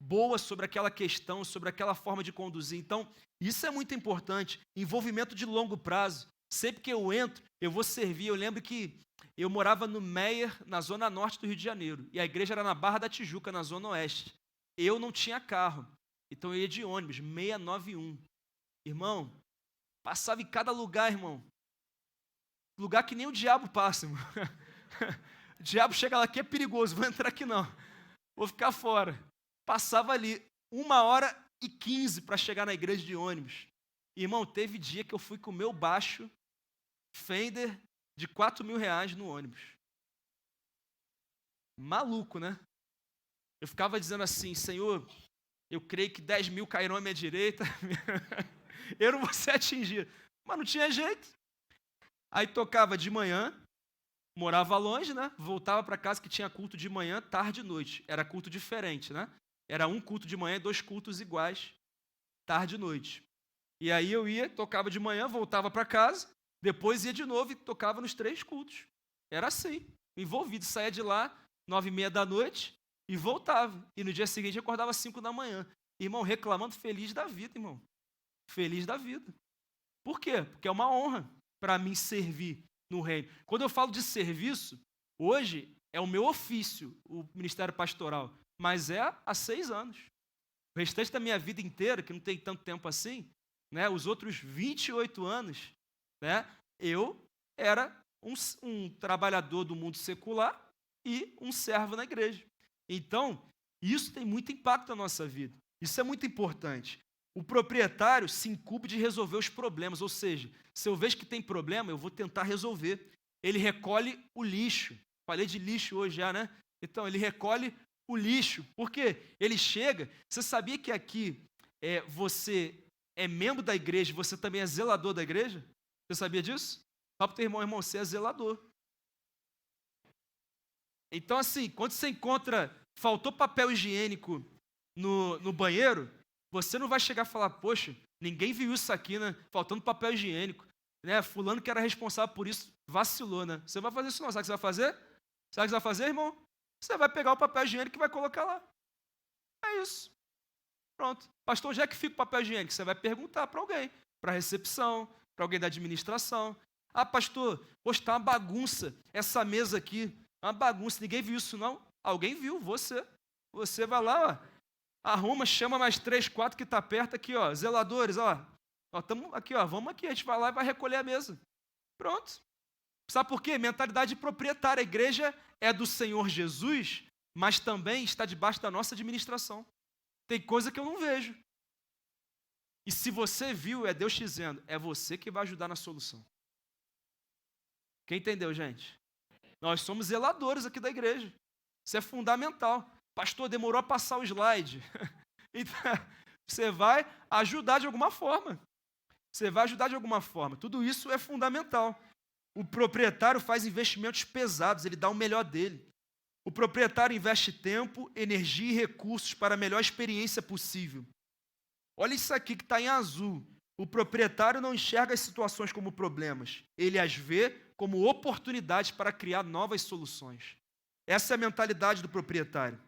boa sobre aquela questão, sobre aquela forma de conduzir. Então, isso é muito importante. Envolvimento de longo prazo. Sempre que eu entro, eu vou servir. Eu lembro que eu morava no Meier, na zona norte do Rio de Janeiro, e a igreja era na Barra da Tijuca, na zona oeste. Eu não tinha carro, então eu ia de ônibus, 691. Irmão, passava em cada lugar, irmão. Lugar que nem o diabo passa, irmão. O diabo chega lá, aqui é perigoso, vou entrar aqui não. Vou ficar fora. Passava ali 1h15 para chegar na igreja de ônibus. Irmão, teve dia que eu fui com o meu baixo Fender de R$4.000 no ônibus. Maluco, né? Eu ficava dizendo assim, Senhor, eu creio que 10 mil cairão à minha direita. Eu não vou ser atingido. Mas não tinha jeito. Aí tocava de manhã, morava longe, voltava para casa que tinha culto de manhã, tarde e noite. Era culto diferente, Era um culto de manhã e 2 cultos iguais, tarde e noite. E aí eu ia, tocava de manhã, voltava para casa, depois ia de novo e tocava nos 3 cultos. Era assim, envolvido. Saía de lá, 9h30 da noite e voltava. E no dia seguinte eu acordava às 5 da manhã. Irmão, reclamando feliz da vida, irmão. feliz da vida. Por quê? Porque é uma honra para mim servir no reino. Quando eu falo de serviço, hoje é o meu ofício, o ministério pastoral, mas é há 6 anos. O restante da minha vida inteira, que não tem tanto tempo assim, né, os outros 28 anos, né, eu era um trabalhador do mundo secular e um servo na igreja. Então, isso tem muito impacto na nossa vida. Isso é muito importante. O proprietário se incumbe de resolver os problemas, ou seja, se eu vejo que tem problema, eu vou tentar resolver. Ele recolhe o lixo. Falei de lixo hoje já, né? Então, ele recolhe o lixo. Por quê? Ele chega... Você sabia que aqui você é membro da igreja, você também é zelador da igreja? Você sabia disso? Fala para o teu irmão, você é zelador. Então, assim, quando você encontra, faltou papel higiênico no banheiro, você não vai chegar e falar, poxa, ninguém viu isso aqui, né? Faltando papel higiênico. Né? Fulano que era responsável por isso vacilou, né? Você vai fazer isso não. Sabe o que você vai fazer? Sabe o que você vai fazer, irmão? Você vai pegar o papel higiênico e vai colocar lá. É isso. Pronto. Pastor, onde é que fica o papel higiênico? Você vai perguntar para alguém, para a recepção, para alguém da administração. Ah, pastor, poxa, está uma bagunça essa mesa aqui. Uma bagunça, ninguém viu isso não? Alguém viu, você. Você vai lá, ó, arruma, chama mais 3, 4 que está perto aqui, ó, zeladores, ó. Estamos aqui, ó, vamos aqui, a gente vai lá e vai recolher a mesa. Pronto. Sabe por quê? Mentalidade proprietária. A igreja é do Senhor Jesus, mas também está debaixo da nossa administração. Tem coisa que eu não vejo. E se você viu, é Deus te dizendo, é você que vai ajudar na solução. Quem entendeu, gente? Nós somos zeladores aqui da igreja. Isso é fundamental. Pastor, demorou a passar o slide. Então, você vai ajudar de alguma forma. Você vai ajudar de alguma forma. Tudo isso é fundamental. O proprietário faz investimentos pesados, ele dá o melhor dele. O proprietário investe tempo, energia e recursos para a melhor experiência possível. Olha isso aqui que está em azul. O proprietário não enxerga as situações como problemas. Ele as vê como oportunidades para criar novas soluções. Essa é a mentalidade do proprietário.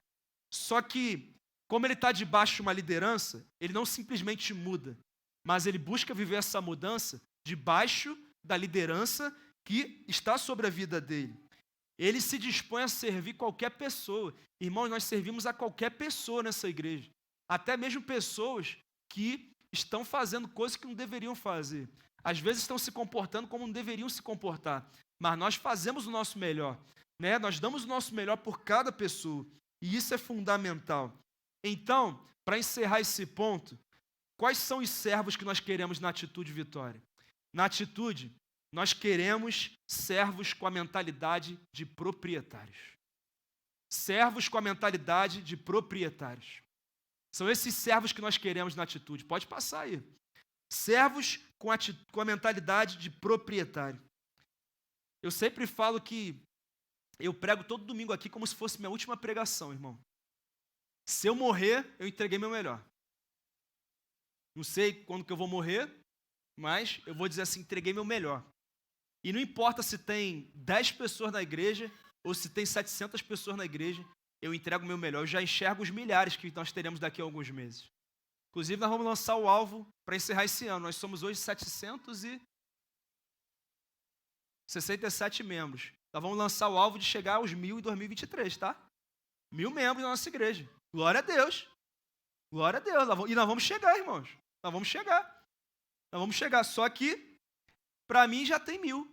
Só que, como ele está debaixo de uma liderança, ele não simplesmente muda, mas ele busca viver essa mudança debaixo da liderança que está sobre a vida dele. Ele se dispõe a servir qualquer pessoa. Irmãos, nós servimos a qualquer pessoa nessa igreja. Até mesmo pessoas que estão fazendo coisas que não deveriam fazer. Às vezes estão se comportando como não deveriam se comportar. Mas nós fazemos o nosso melhor. Né? Nós damos o nosso melhor por cada pessoa. E isso é fundamental. Então, para encerrar esse ponto, quais são os servos que nós queremos na Atitude Vitória? Na Atitude, nós queremos servos com a mentalidade de proprietários. Servos com a mentalidade de proprietários. São esses servos que nós queremos na Atitude. Pode passar aí. Servos com a mentalidade de proprietário. Eu sempre falo que eu prego todo domingo aqui como se fosse minha última pregação, irmão. Se eu morrer, eu entreguei meu melhor. Não sei quando que eu vou morrer, mas eu vou dizer assim, entreguei meu melhor. E não importa se tem 10 pessoas na igreja ou se tem 700 pessoas na igreja, eu entrego o meu melhor. Eu já enxergo os milhares que nós teremos daqui a alguns meses. Inclusive, nós vamos lançar o alvo para encerrar esse ano. Nós somos hoje 767 membros. Nós vamos lançar o alvo de chegar aos 1.000 em 2023, tá? 1.000 membros na nossa igreja. Glória a Deus. Glória a Deus. E nós vamos chegar, irmãos. Nós vamos chegar. Nós vamos chegar. Só que, para mim, já tem 1.000.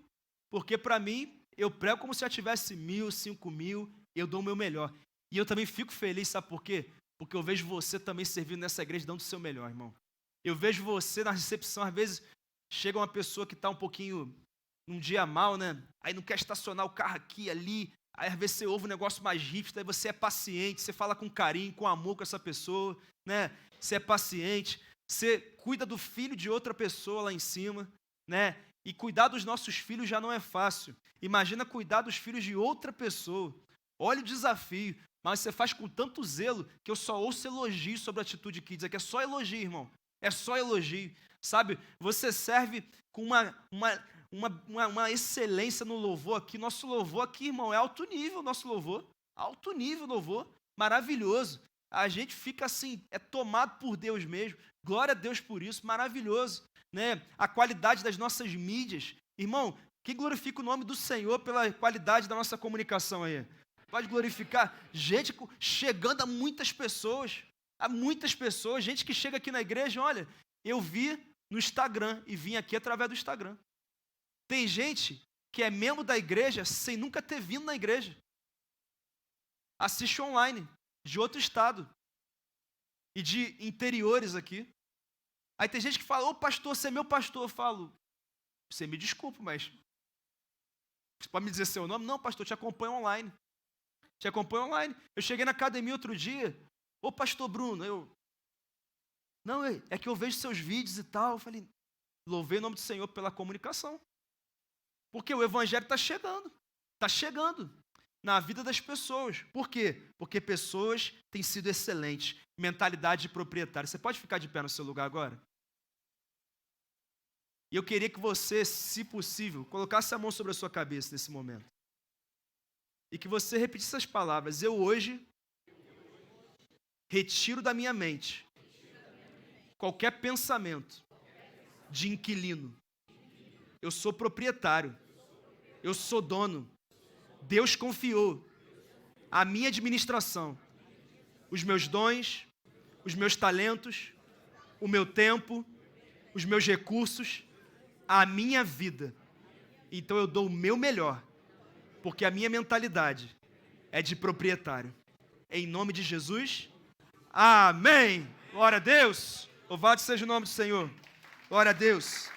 Porque, para mim, eu prego como se já tivesse 1.000, 5.000. Eu dou o meu melhor. E eu também fico feliz, sabe por quê? Porque eu vejo você também servindo nessa igreja, dando o seu melhor, irmão. Eu vejo você na recepção, às vezes, chega uma pessoa que está um pouquinho num dia mal, né? Aí não quer estacionar o carro aqui, ali. Aí às vezes você ouve um negócio mais rígido, aí você é paciente, você fala com carinho, com amor com essa pessoa, né? Você é paciente, você cuida do filho de outra pessoa lá em cima, né? E cuidar dos nossos filhos já não é fácil. Imagina cuidar dos filhos de outra pessoa. Olha o desafio. Mas você faz com tanto zelo que eu só ouço elogios sobre a Atitude Kids. Aqui é só elogio, irmão. É só elogio. Sabe? Você serve com uma excelência no louvor aqui. Nosso louvor aqui, irmão, é alto nível, nosso louvor. Alto nível louvor. Maravilhoso. a gente fica assim, é tomado por Deus mesmo. Glória a Deus por isso, maravilhoso, né? A qualidade das nossas mídias. Irmão, que glorifica o nome do Senhor pela qualidade da nossa comunicação aí. Pode glorificar. Gente chegando a muitas pessoas, gente que chega aqui na igreja, olha, eu vi no Instagram e vim aqui através do Instagram. Tem gente que é membro da igreja sem nunca ter vindo na igreja. Assiste online, de outro estado e de interiores aqui. Aí tem gente que fala, ô pastor, você é meu pastor. Eu falo, você me desculpa, mas você pode me dizer seu nome? Não, pastor, te acompanho online. Te acompanho online. Eu cheguei na academia outro dia, ô pastor Bruno, não, é que eu vejo seus vídeos e tal. Eu falei, louvei o nome do Senhor pela comunicação. Porque o evangelho está chegando na vida das pessoas. Por quê? Porque pessoas têm sido excelentes, mentalidade de proprietário. Você pode ficar de pé no seu lugar agora? E eu queria que você, se possível, colocasse a mão sobre a sua cabeça nesse momento. E que você repetisse essas palavras. Eu hoje retiro da minha mente qualquer pensamento de inquilino. Eu sou proprietário. Eu sou dono. Deus confiou a minha administração, os meus dons, os meus talentos, o meu tempo, os meus recursos, a minha vida. Então eu dou o meu melhor, porque a minha mentalidade é de proprietário. Em nome de Jesus, amém. Glória a Deus. Louvado seja o nome do Senhor. Glória a Deus.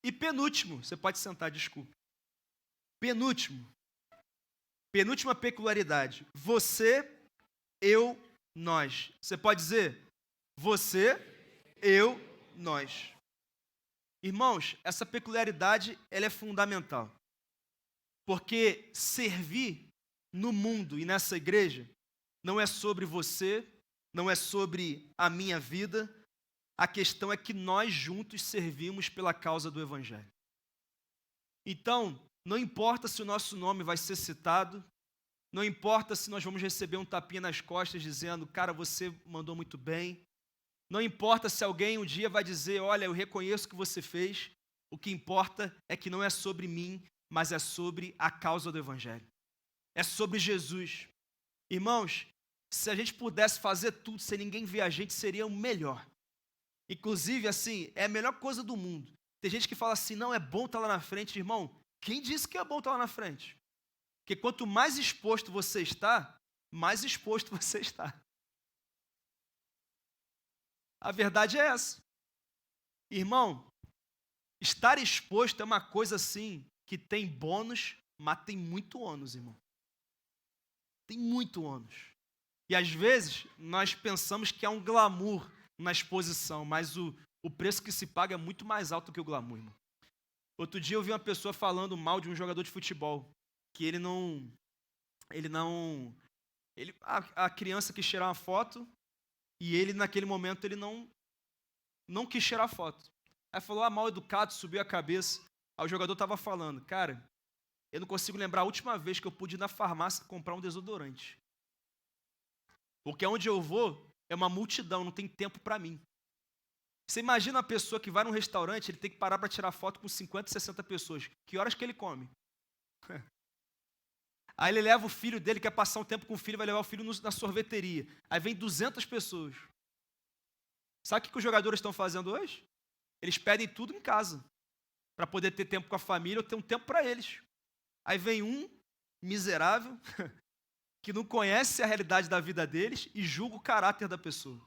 E penúltimo, você pode sentar, desculpa. Penúltima peculiaridade. Você, eu, nós. Você pode dizer? Você, eu, nós. Irmãos, essa peculiaridade, ela é fundamental. Porque servir no mundo e nessa igreja não é sobre você, não é sobre a minha vida. A questão é que nós juntos servimos pela causa do evangelho. Então, não importa se o nosso nome vai ser citado, não importa se nós vamos receber um tapinha nas costas dizendo, cara, você mandou muito bem. Não importa se alguém um dia vai dizer, olha, eu reconheço o que você fez. O que importa é que não é sobre mim, mas é sobre a causa do evangelho. É sobre Jesus. Irmãos, se a gente pudesse fazer tudo sem ninguém ver a gente, seria o melhor. Inclusive, assim, é a melhor coisa do mundo. Tem gente que fala assim, não, é bom estar lá na frente. Irmão, quem disse que é bom estar lá na frente? Porque quanto mais exposto você está, mais exposto você está. A verdade é essa. Irmão, estar exposto é uma coisa assim, que tem bônus, mas tem muito ônus, irmão. Tem muito ônus. E às vezes, nós pensamos que é um glamour na exposição, mas o preço que se paga é muito mais alto que o glamour, irmão. Outro dia eu vi uma pessoa falando mal de um jogador de futebol, que a criança quis tirar uma foto e ele naquele momento ele não quis tirar a foto. Aí falou, mal educado, subiu a cabeça. Aí o jogador estava falando, cara, eu não consigo lembrar a última vez que eu pude ir na farmácia comprar um desodorante. Porque onde eu vou é uma multidão, não tem tempo para mim. Você imagina uma pessoa que vai num restaurante, ele tem que parar para tirar foto com 50, 60 pessoas. Que horas que ele come? Aí ele leva o filho dele, quer passar um tempo com o filho, vai levar o filho na sorveteria. Aí vem 200 pessoas. Sabe o que os jogadores estão fazendo hoje? Eles pedem tudo em casa, para poder ter tempo com a família ou ter um tempo para eles. Aí vem um miserável, que não conhece a realidade da vida deles e julga o caráter da pessoa.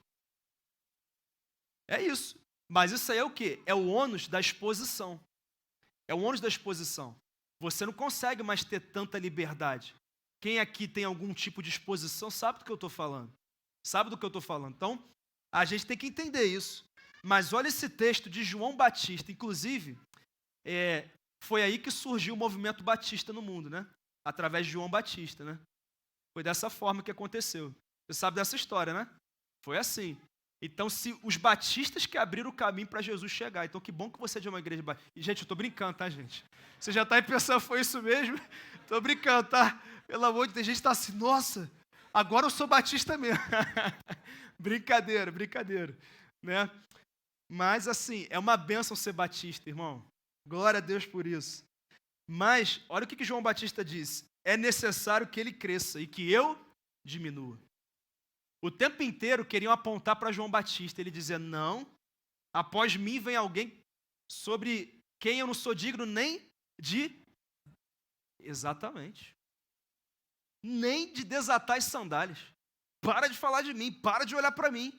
É isso. Mas isso aí é o quê? É o ônus da exposição. É o ônus da exposição. Você não consegue mais ter tanta liberdade. Quem aqui tem algum tipo de exposição sabe do que eu estou falando. Sabe do que eu estou falando. Então, a gente tem que entender isso. Mas olha esse texto de João Batista. Inclusive, foi aí que surgiu o movimento batista no mundo, né? Através de João Batista, né? Foi dessa forma que aconteceu. Você sabe dessa história, né? Foi assim. Então, se os batistas que abriram o caminho para Jesus chegar. Então, que bom que você é de uma igreja batista. E, gente, eu estou brincando, tá, gente? Você já está aí pensando, foi isso mesmo? Estou brincando, tá? Pelo amor de Deus, a gente está assim, nossa, agora eu sou batista mesmo. Brincadeira, brincadeira, né? Mas assim, é uma bênção ser batista, irmão. Glória a Deus por isso. Mas, olha o que João Batista diz. É necessário que ele cresça e que eu diminua. O tempo inteiro queriam apontar para João Batista. Ele dizia, não, após mim vem alguém sobre quem eu não sou digno nem de... Exatamente. Nem de desatar as sandálias. Para de falar de mim, para de olhar para mim.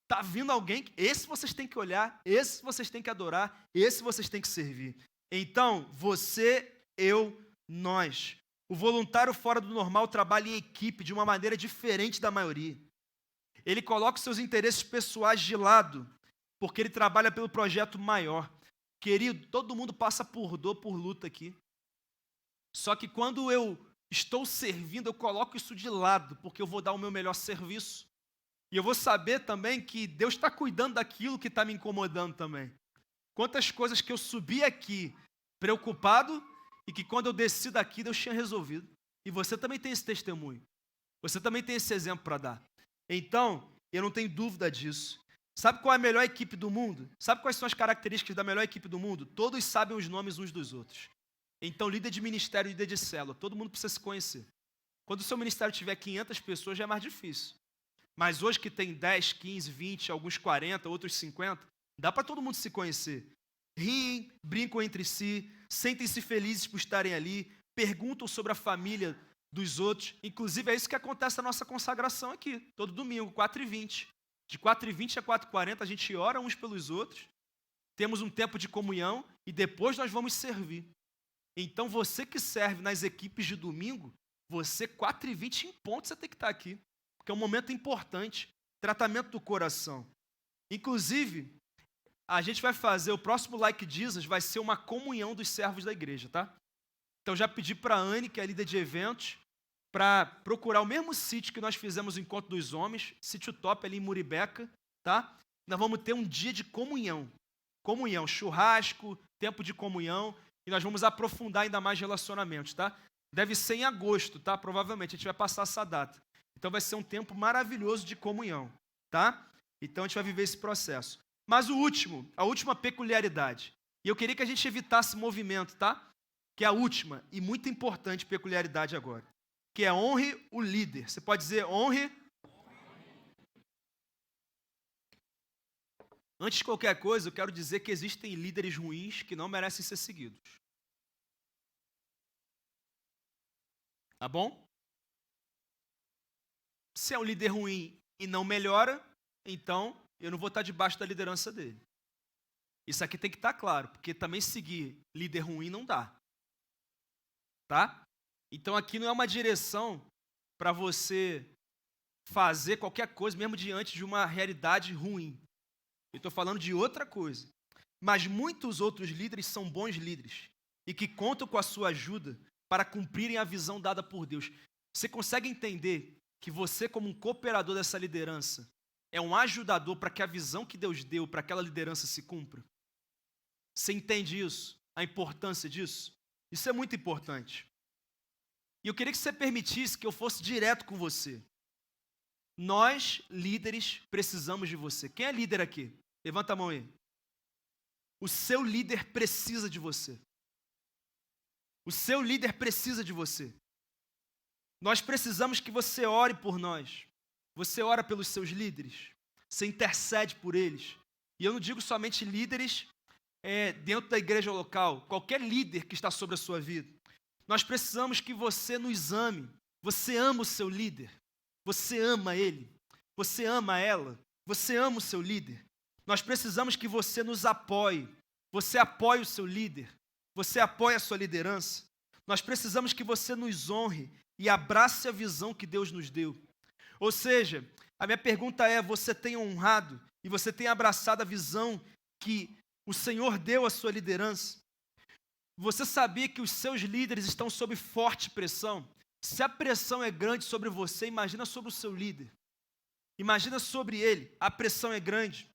Está vindo alguém, esse vocês têm que olhar, esse vocês têm que adorar, esse vocês têm que servir. Então, você, eu, nós. O voluntário fora do normal trabalha em equipe de uma maneira diferente da maioria. Ele coloca os seus interesses pessoais de lado, porque ele trabalha pelo projeto maior. Querido, todo mundo passa por dor, por luta aqui. Só que quando eu estou servindo, eu coloco isso de lado, porque eu vou dar o meu melhor serviço. E eu vou saber também que Deus está cuidando daquilo que está me incomodando também. Quantas coisas que eu subi aqui preocupado e que quando eu desci daqui Deus tinha resolvido. E você também tem esse testemunho. Você também tem esse exemplo para dar. Então, eu não tenho dúvida disso. Sabe qual é a melhor equipe do mundo? Sabe quais são as características da melhor equipe do mundo? Todos sabem os nomes uns dos outros. Então, líder de ministério e líder de célula, todo mundo precisa se conhecer. Quando o seu ministério tiver 500 pessoas, já é mais difícil. Mas hoje que tem 10, 15, 20, alguns 40, outros 50, dá para todo mundo se conhecer. Riem, brincam entre si, sentem-se felizes por estarem ali, perguntam sobre a família dos outros. Inclusive é isso que acontece na nossa consagração aqui, todo domingo, 4h20. De 4h20 a 4h40 a gente ora uns pelos outros, temos um tempo de comunhão e depois nós vamos servir. Então você que serve nas equipes de domingo, você 4h20 em ponto você tem que estar aqui. Que é um momento importante, tratamento do coração. Inclusive, a gente vai fazer, o próximo Like Jesus vai ser uma comunhão dos servos da igreja, tá? Então já pedi para a Anne, que é líder de eventos, para procurar o mesmo sítio que nós fizemos o Encontro dos Homens, sítio top ali em Muribeca, tá? Nós vamos ter um dia de comunhão. Comunhão, churrasco, tempo de comunhão, e nós vamos aprofundar ainda mais relacionamentos, tá? Deve ser em agosto, tá? Provavelmente, a gente vai passar essa data. Então vai ser um tempo maravilhoso de comunhão, tá? Então a gente vai viver esse processo. Mas a última peculiaridade. E eu queria que a gente evitasse movimento, tá? Que é a última e muito importante peculiaridade agora. Que é honre o líder. Você pode dizer honre. Antes de qualquer coisa, eu quero dizer que existem líderes ruins que não merecem ser seguidos. Tá bom? Se é um líder ruim e não melhora, então eu não vou estar debaixo da liderança dele. Isso aqui tem que estar claro, porque também seguir líder ruim não dá. Tá? Então aqui não é uma direção para você fazer qualquer coisa, mesmo diante de uma realidade ruim. Eu estou falando de outra coisa. Mas muitos outros líderes são bons líderes e que contam com a sua ajuda para cumprirem a visão dada por Deus. Você consegue entender que você, como um cooperador dessa liderança, é um ajudador para que a visão que Deus deu para aquela liderança se cumpra? Você entende isso? A importância disso? Isso é muito importante. E eu queria que você permitisse que eu fosse direto com você. Nós, líderes, precisamos de você. Quem é líder aqui? Levanta a mão aí. O seu líder precisa de você. O seu líder precisa de você. Nós precisamos que você ore por nós. Você ora pelos seus líderes. Você intercede por eles. E eu não digo somente líderes dentro da igreja local. Qualquer líder que está sobre a sua vida. Nós precisamos que você nos ame. Você ama o seu líder. Você ama ele. Você ama ela. Você ama o seu líder. Nós precisamos que você nos apoie. Você apoie o seu líder. Você apoie a sua liderança. Nós precisamos que você nos honre e abrace a visão que Deus nos deu. Ou seja, a minha pergunta é, você tem honrado e você tem abraçado a visão que o Senhor deu à sua liderança? Você sabia que os seus líderes estão sob forte pressão? Se a pressão é grande sobre você, imagina sobre o seu líder. Imagina sobre ele, a pressão é grande.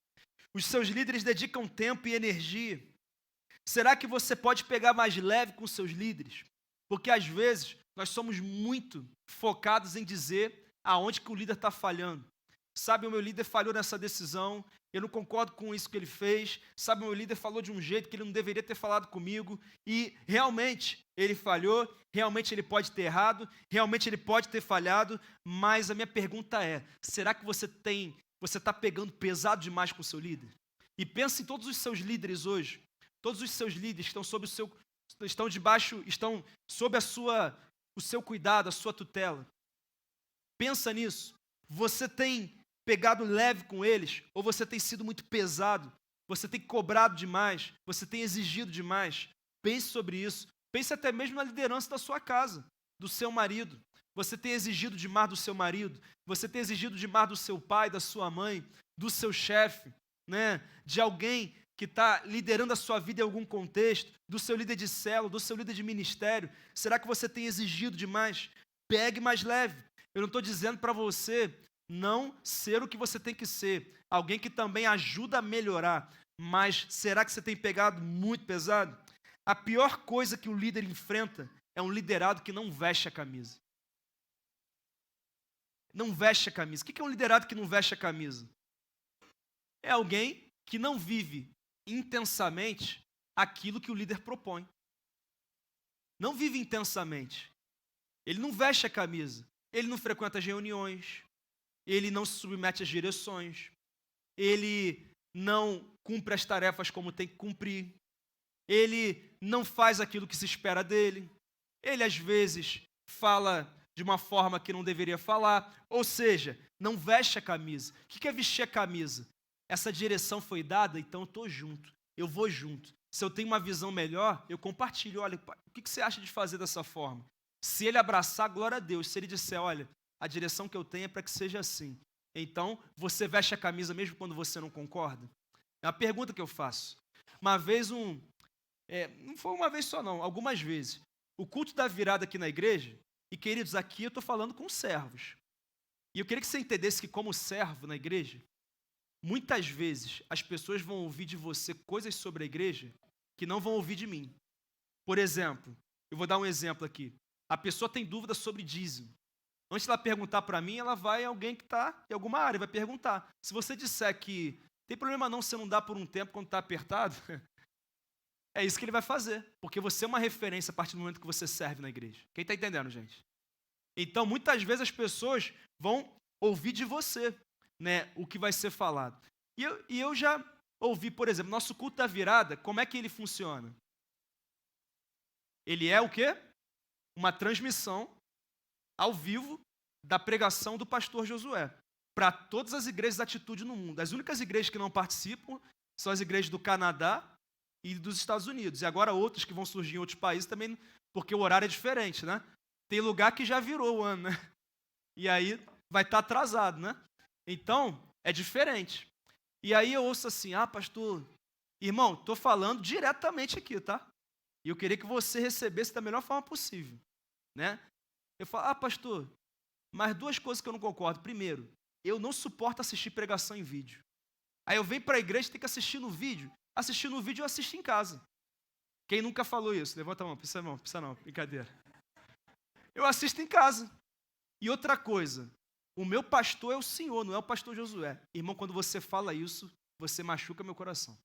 Os seus líderes dedicam tempo e energia. Será que você pode pegar mais leve com os seus líderes? Porque às vezes nós somos muito focados em dizer aonde que o líder está falhando. Sabe, o meu líder falhou nessa decisão, eu não concordo com isso que ele fez. Sabe, o meu líder falou de um jeito que ele não deveria ter falado comigo. E realmente ele falhou, realmente ele pode ter errado, realmente ele pode ter falhado. Mas a minha pergunta é, será que você está pegando pesado demais com o seu líder? E pensa em todos os seus líderes hoje. Todos os seus líderes estão sob o seu cuidado, a sua tutela. Pensa nisso. Você tem pegado leve com eles, ou você tem sido muito pesado, você tem cobrado demais, você tem exigido demais. Pense sobre isso. Pense até mesmo na liderança da sua casa, do seu marido. Você tem exigido demais do seu marido, você tem exigido demais do seu pai, da sua mãe, do seu chefe, né? De alguém que está liderando a sua vida em algum contexto, do seu líder de célula, do seu líder de ministério. Será que você tem exigido demais? Pegue mais leve. Eu não estou dizendo para você não ser o que você tem que ser, alguém que também ajuda a melhorar, mas será que você tem pegado muito pesado? A pior coisa que o líder enfrenta é um liderado que não veste a camisa. Não veste a camisa. O que é um liderado que não veste a camisa? É alguém que não vive intensamente aquilo que o líder propõe. Não vive intensamente. Ele não veste a camisa. Ele não frequenta as reuniões. Ele não se submete às direções. Ele não cumpre as tarefas como tem que cumprir. Ele não faz aquilo que se espera dele. Ele, às vezes, fala de uma forma que não deveria falar. Ou seja, não veste a camisa. O que é vestir a camisa? Essa direção foi dada, então eu estou junto. Eu vou junto. Se eu tenho uma visão melhor, eu compartilho. Olha, o que você acha de fazer dessa forma? Se ele abraçar, glória a Deus. Se ele disser, olha, a direção que eu tenho é para que seja assim. Então, você veste a camisa mesmo quando você não concorda? É uma pergunta que eu faço. Uma vez não foi uma vez só não, algumas vezes. O culto da virada aqui na igreja, e queridos, aqui eu estou falando com servos. E eu queria que você entendesse que como servo na igreja, muitas vezes as pessoas vão ouvir de você coisas sobre a igreja que não vão ouvir de mim. Por exemplo, eu vou dar um exemplo aqui. A pessoa tem dúvida sobre dízimo. Antes de ela perguntar para mim, ela vai em alguém que está em alguma área, vai perguntar. Se você disser que tem problema não, você não dá por um tempo quando está apertado, é isso que ele vai fazer. Porque você é uma referência a partir do momento que você serve na igreja. Quem está entendendo, gente? Então, muitas vezes as pessoas vão ouvir de você, né, o que vai ser falado. E eu já ouvi, por exemplo, nosso culto da virada, como é que ele funciona? Ele é o quê? Uma transmissão ao vivo da pregação do pastor Josué, para todas as igrejas da Atitude no mundo. As únicas igrejas que não participam são as igrejas do Canadá e dos Estados Unidos. E agora outras que vão surgir em outros países também, porque o horário é diferente, né? Tem lugar que já virou o ano, né? E aí vai estar atrasado, né? Então, é diferente. E aí eu ouço assim, pastor, irmão, estou falando diretamente aqui, tá? E eu queria que você recebesse da melhor forma possível, né? Eu falo, pastor, mas duas coisas que eu não concordo. Primeiro, eu não suporto assistir pregação em vídeo. Aí eu venho para a igreja e tenho que assistir no vídeo. Assistir no vídeo eu assisto em casa. Quem nunca falou isso? Levanta a mão, precisa não, brincadeira. Eu assisto em casa. E outra coisa, o meu pastor é o Senhor, não é o pastor Josué. Irmão, quando você fala isso, você machuca meu coração.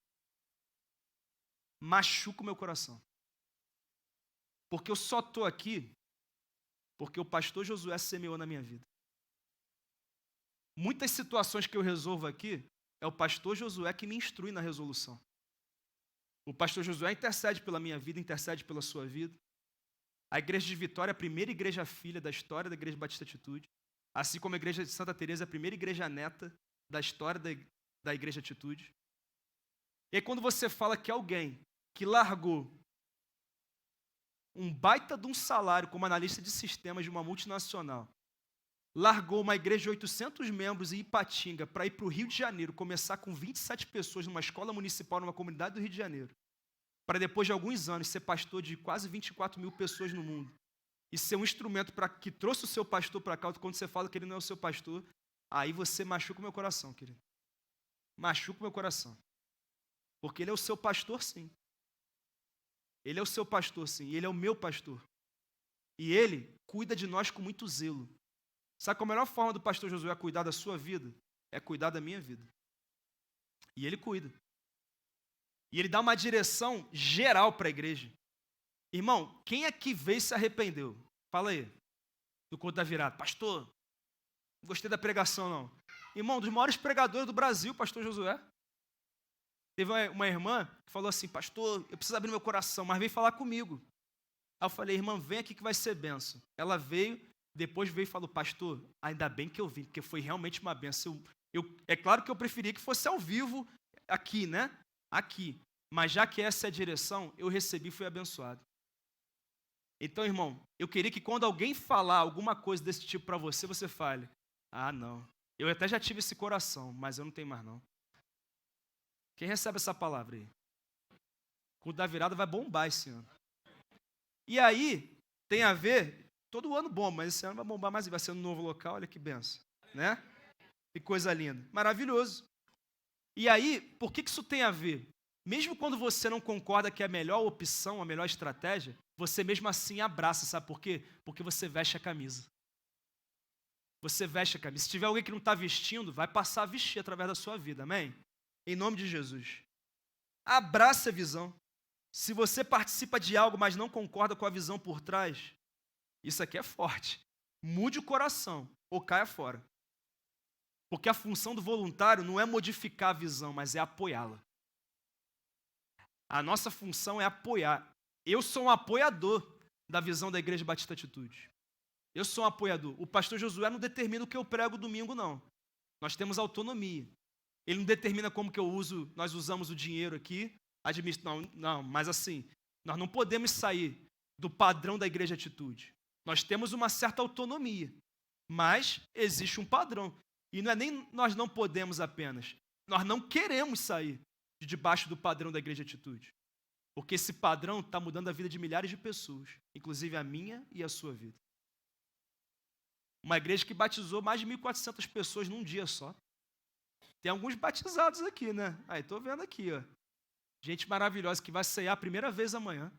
Machuca o meu coração. Porque eu só estou aqui porque o pastor Josué semeou na minha vida. Muitas situações que eu resolvo aqui, é o pastor Josué que me instrui na resolução. O pastor Josué intercede pela minha vida, intercede pela sua vida. A igreja de Vitória é a primeira igreja filha da história da Igreja Batista Atitude, assim como a igreja de Santa Teresa é a primeira igreja neta da história da Igreja Atitude. E aí quando você fala que alguém que largou um baita de um salário como analista de sistemas de uma multinacional, largou uma igreja de 800 membros em Ipatinga para ir para o Rio de Janeiro, começar com 27 pessoas numa escola municipal, numa comunidade do Rio de Janeiro, para depois de alguns anos ser pastor de quase 24 mil pessoas no mundo, e ser um instrumento que trouxe o seu pastor para cá, quando você fala que ele não é o seu pastor, aí você machuca o meu coração, querido. Machuca o meu coração. Porque ele é o seu pastor, sim. Ele é o seu pastor, sim, e ele é o meu pastor. E ele cuida de nós com muito zelo. Sabe qual a melhor forma do pastor Josué cuidar da sua vida? É cuidar da minha vida. E ele cuida. E ele dá uma direção geral para a igreja. Irmão, quem aqui veio e se arrependeu? Fala aí. Do culto da virada. Pastor, não gostei da pregação, não. Irmão, um dos maiores pregadores do Brasil, pastor Josué. Teve uma irmã que falou assim, pastor, eu preciso abrir meu coração, mas veio falar comigo. Aí eu falei, irmã, vem aqui que vai ser benção. Ela veio, depois veio e falou, pastor, ainda bem que eu vim, porque foi realmente uma benção. É claro que eu preferia que fosse ao vivo aqui, né? Aqui. Mas já que essa é a direção, eu recebi e fui abençoado. Então, irmão, eu queria que quando alguém falar alguma coisa desse tipo para você, você fale, ah, não. Eu até já tive esse coração, mas eu não tenho mais, não. Quem recebe essa palavra aí? Com o da virada vai bombar esse ano. E aí, tem a ver, todo ano bomba, mas esse ano vai bombar mais, vai ser um novo local, olha que benção, né? Que coisa linda, maravilhoso. E aí, por que isso tem a ver? Mesmo quando você não concorda que é a melhor opção, a melhor estratégia, você mesmo assim abraça, sabe por quê? Porque você veste a camisa. Você veste a camisa. Se tiver alguém que não está vestindo, vai passar a vestir através da sua vida, amém? Em nome de Jesus. Abraça a visão. Se você participa de algo, mas não concorda com a visão por trás, isso aqui é forte. Mude o coração ou caia fora. Porque a função do voluntário não é modificar a visão, mas é apoiá-la. A nossa função é apoiar. Eu sou um apoiador da visão da Igreja Batista Atitude. Eu sou um apoiador. O pastor Josué não determina o que eu prego domingo, não. Nós temos autonomia. Ele não determina como que nós usamos o dinheiro aqui. Não, mas assim, nós não podemos sair do padrão da Igreja Atitude. Nós temos uma certa autonomia, mas existe um padrão. E não é nem nós não podemos apenas, nós não queremos sair de debaixo do padrão da Igreja Atitude. Porque esse padrão está mudando a vida de milhares de pessoas, inclusive a minha e a sua vida. Uma igreja que batizou mais de 1.400 pessoas num dia só. Tem alguns batizados aqui, né? Aí, estou vendo aqui, ó. Gente maravilhosa que vai ceiar a primeira vez amanhã.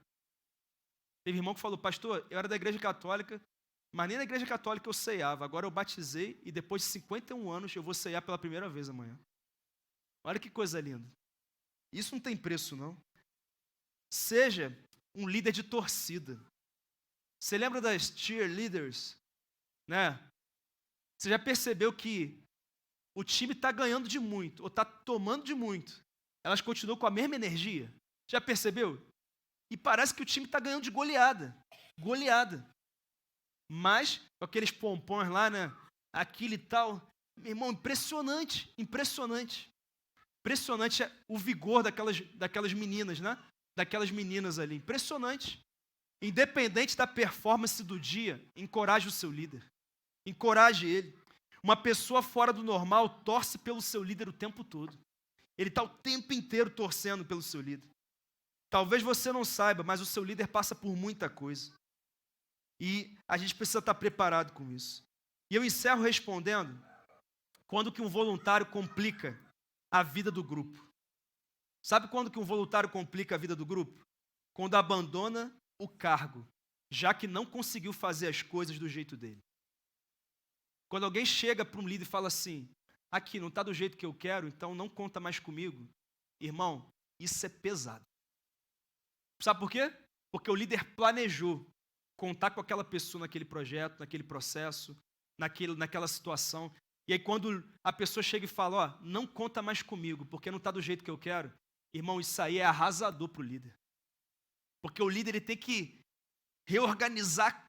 Teve irmão que falou, pastor, eu era da igreja católica, mas nem na igreja católica eu ceiava. Agora eu batizei e depois de 51 anos eu vou ceiar pela primeira vez amanhã. Olha que coisa linda. Isso não tem preço, não. Seja um líder de torcida. Você lembra das cheerleaders? Né? Você já percebeu que o time está ganhando de muito, ou está tomando de muito. Elas continuam com a mesma energia. Já percebeu? E parece que o time está ganhando de goleada. Goleada. Mas, com aqueles pompons lá, né? Aquilo e tal. Meu irmão, impressionante. Impressionante. Impressionante o vigor daquelas meninas, né? Daquelas meninas ali. Impressionante. Independente da performance do dia, encoraje o seu líder. Encoraje ele. Uma pessoa fora do normal torce pelo seu líder o tempo todo. Ele está o tempo inteiro torcendo pelo seu líder. Talvez você não saiba, mas o seu líder passa por muita coisa. E a gente precisa estar preparado com isso. E eu encerro respondendo, quando que um voluntário complica a vida do grupo? Sabe quando que um voluntário complica a vida do grupo? Quando abandona o cargo, já que não conseguiu fazer as coisas do jeito dele. Quando alguém chega para um líder e fala assim, aqui, não está do jeito que eu quero, então não conta mais comigo. Irmão, isso é pesado. Sabe por quê? Porque o líder planejou contar com aquela pessoa naquele projeto, naquele processo, naquela situação. E aí quando a pessoa chega e fala, ó, não conta mais comigo, porque não está do jeito que eu quero. Irmão, isso aí é arrasador para o líder. Porque o líder ele tem que reorganizar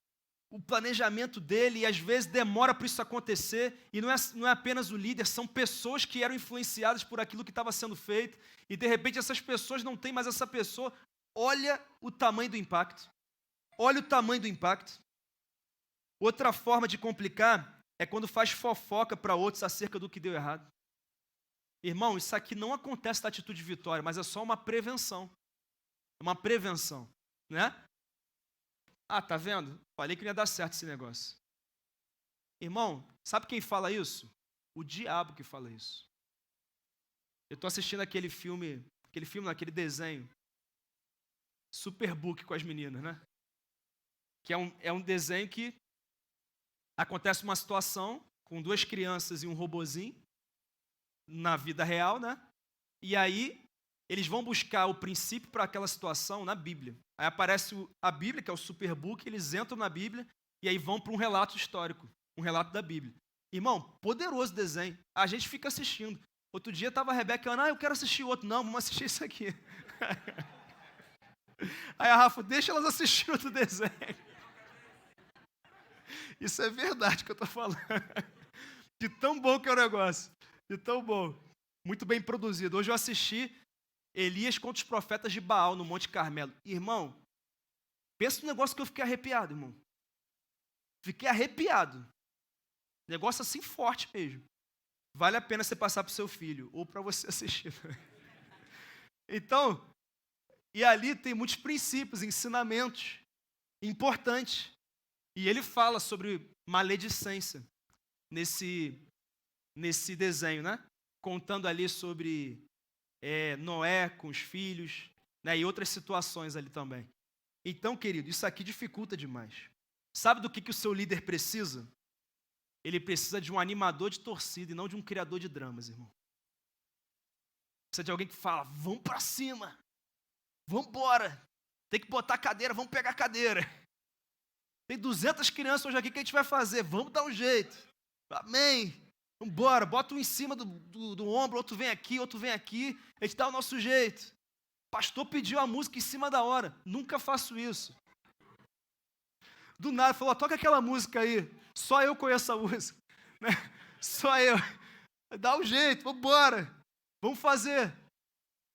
o planejamento dele e às vezes demora para isso acontecer e não é apenas o líder, são pessoas que eram influenciadas por aquilo que estava sendo feito e de repente essas pessoas não têm mais essa pessoa. Olha o tamanho do impacto. Olha o tamanho do impacto. Outra forma de complicar é quando faz fofoca para outros acerca do que deu errado. Irmão, isso aqui não acontece da atitude de vitória, mas é só uma prevenção. É uma prevenção, né? Ah, tá vendo? Falei que não ia dar certo esse negócio. Irmão, sabe quem fala isso? O diabo que fala isso. Eu estou assistindo aquele desenho, Superbook com as meninas, né? que é um desenho que acontece uma situação com 2 crianças e um robozinho na vida real, né? E aí eles vão buscar o princípio para aquela situação na Bíblia. Aí aparece a Bíblia, que é o Superbook, eles entram na Bíblia e aí vão para um relato histórico, um relato da Bíblia. Irmão, poderoso desenho. A gente fica assistindo. Outro dia estava a Rebeca falando, eu quero assistir outro. Não, vamos assistir isso aqui. Aí a Rafa, deixa elas assistir outro desenho. Isso é verdade que eu estou falando. De tão bom que é o negócio. De tão bom. Muito bem produzido. Hoje eu assisti Elias contra os profetas de Baal no Monte Carmelo. Irmão, pensa no negócio que eu fiquei arrepiado, irmão. Fiquei arrepiado. Negócio assim forte mesmo. Vale a pena você passar para o seu filho ou para você assistir. Então, e ali tem muitos princípios, ensinamentos importantes. E ele fala sobre maledicência nesse desenho, né? Contando ali sobre Noé com os filhos, né? E outras situações ali também. Então, querido, isso aqui dificulta demais. Sabe do que o seu líder precisa? Ele precisa de um animador de torcida e não de um criador de dramas, irmão. Precisa de alguém que fala, vamos para cima, vamos embora, tem que botar a cadeira, vamos pegar a cadeira. Tem 200 crianças hoje aqui, o que a gente vai fazer? Vamos dar um jeito. Amém. Vamos embora, bota um em cima do ombro, outro vem aqui, a gente dá o nosso jeito. O pastor pediu a música em cima da hora, nunca faço isso. Do nada, falou, toca aquela música aí, só eu conheço a música, né? Só eu. Dá um jeito, vamos embora, vamos fazer.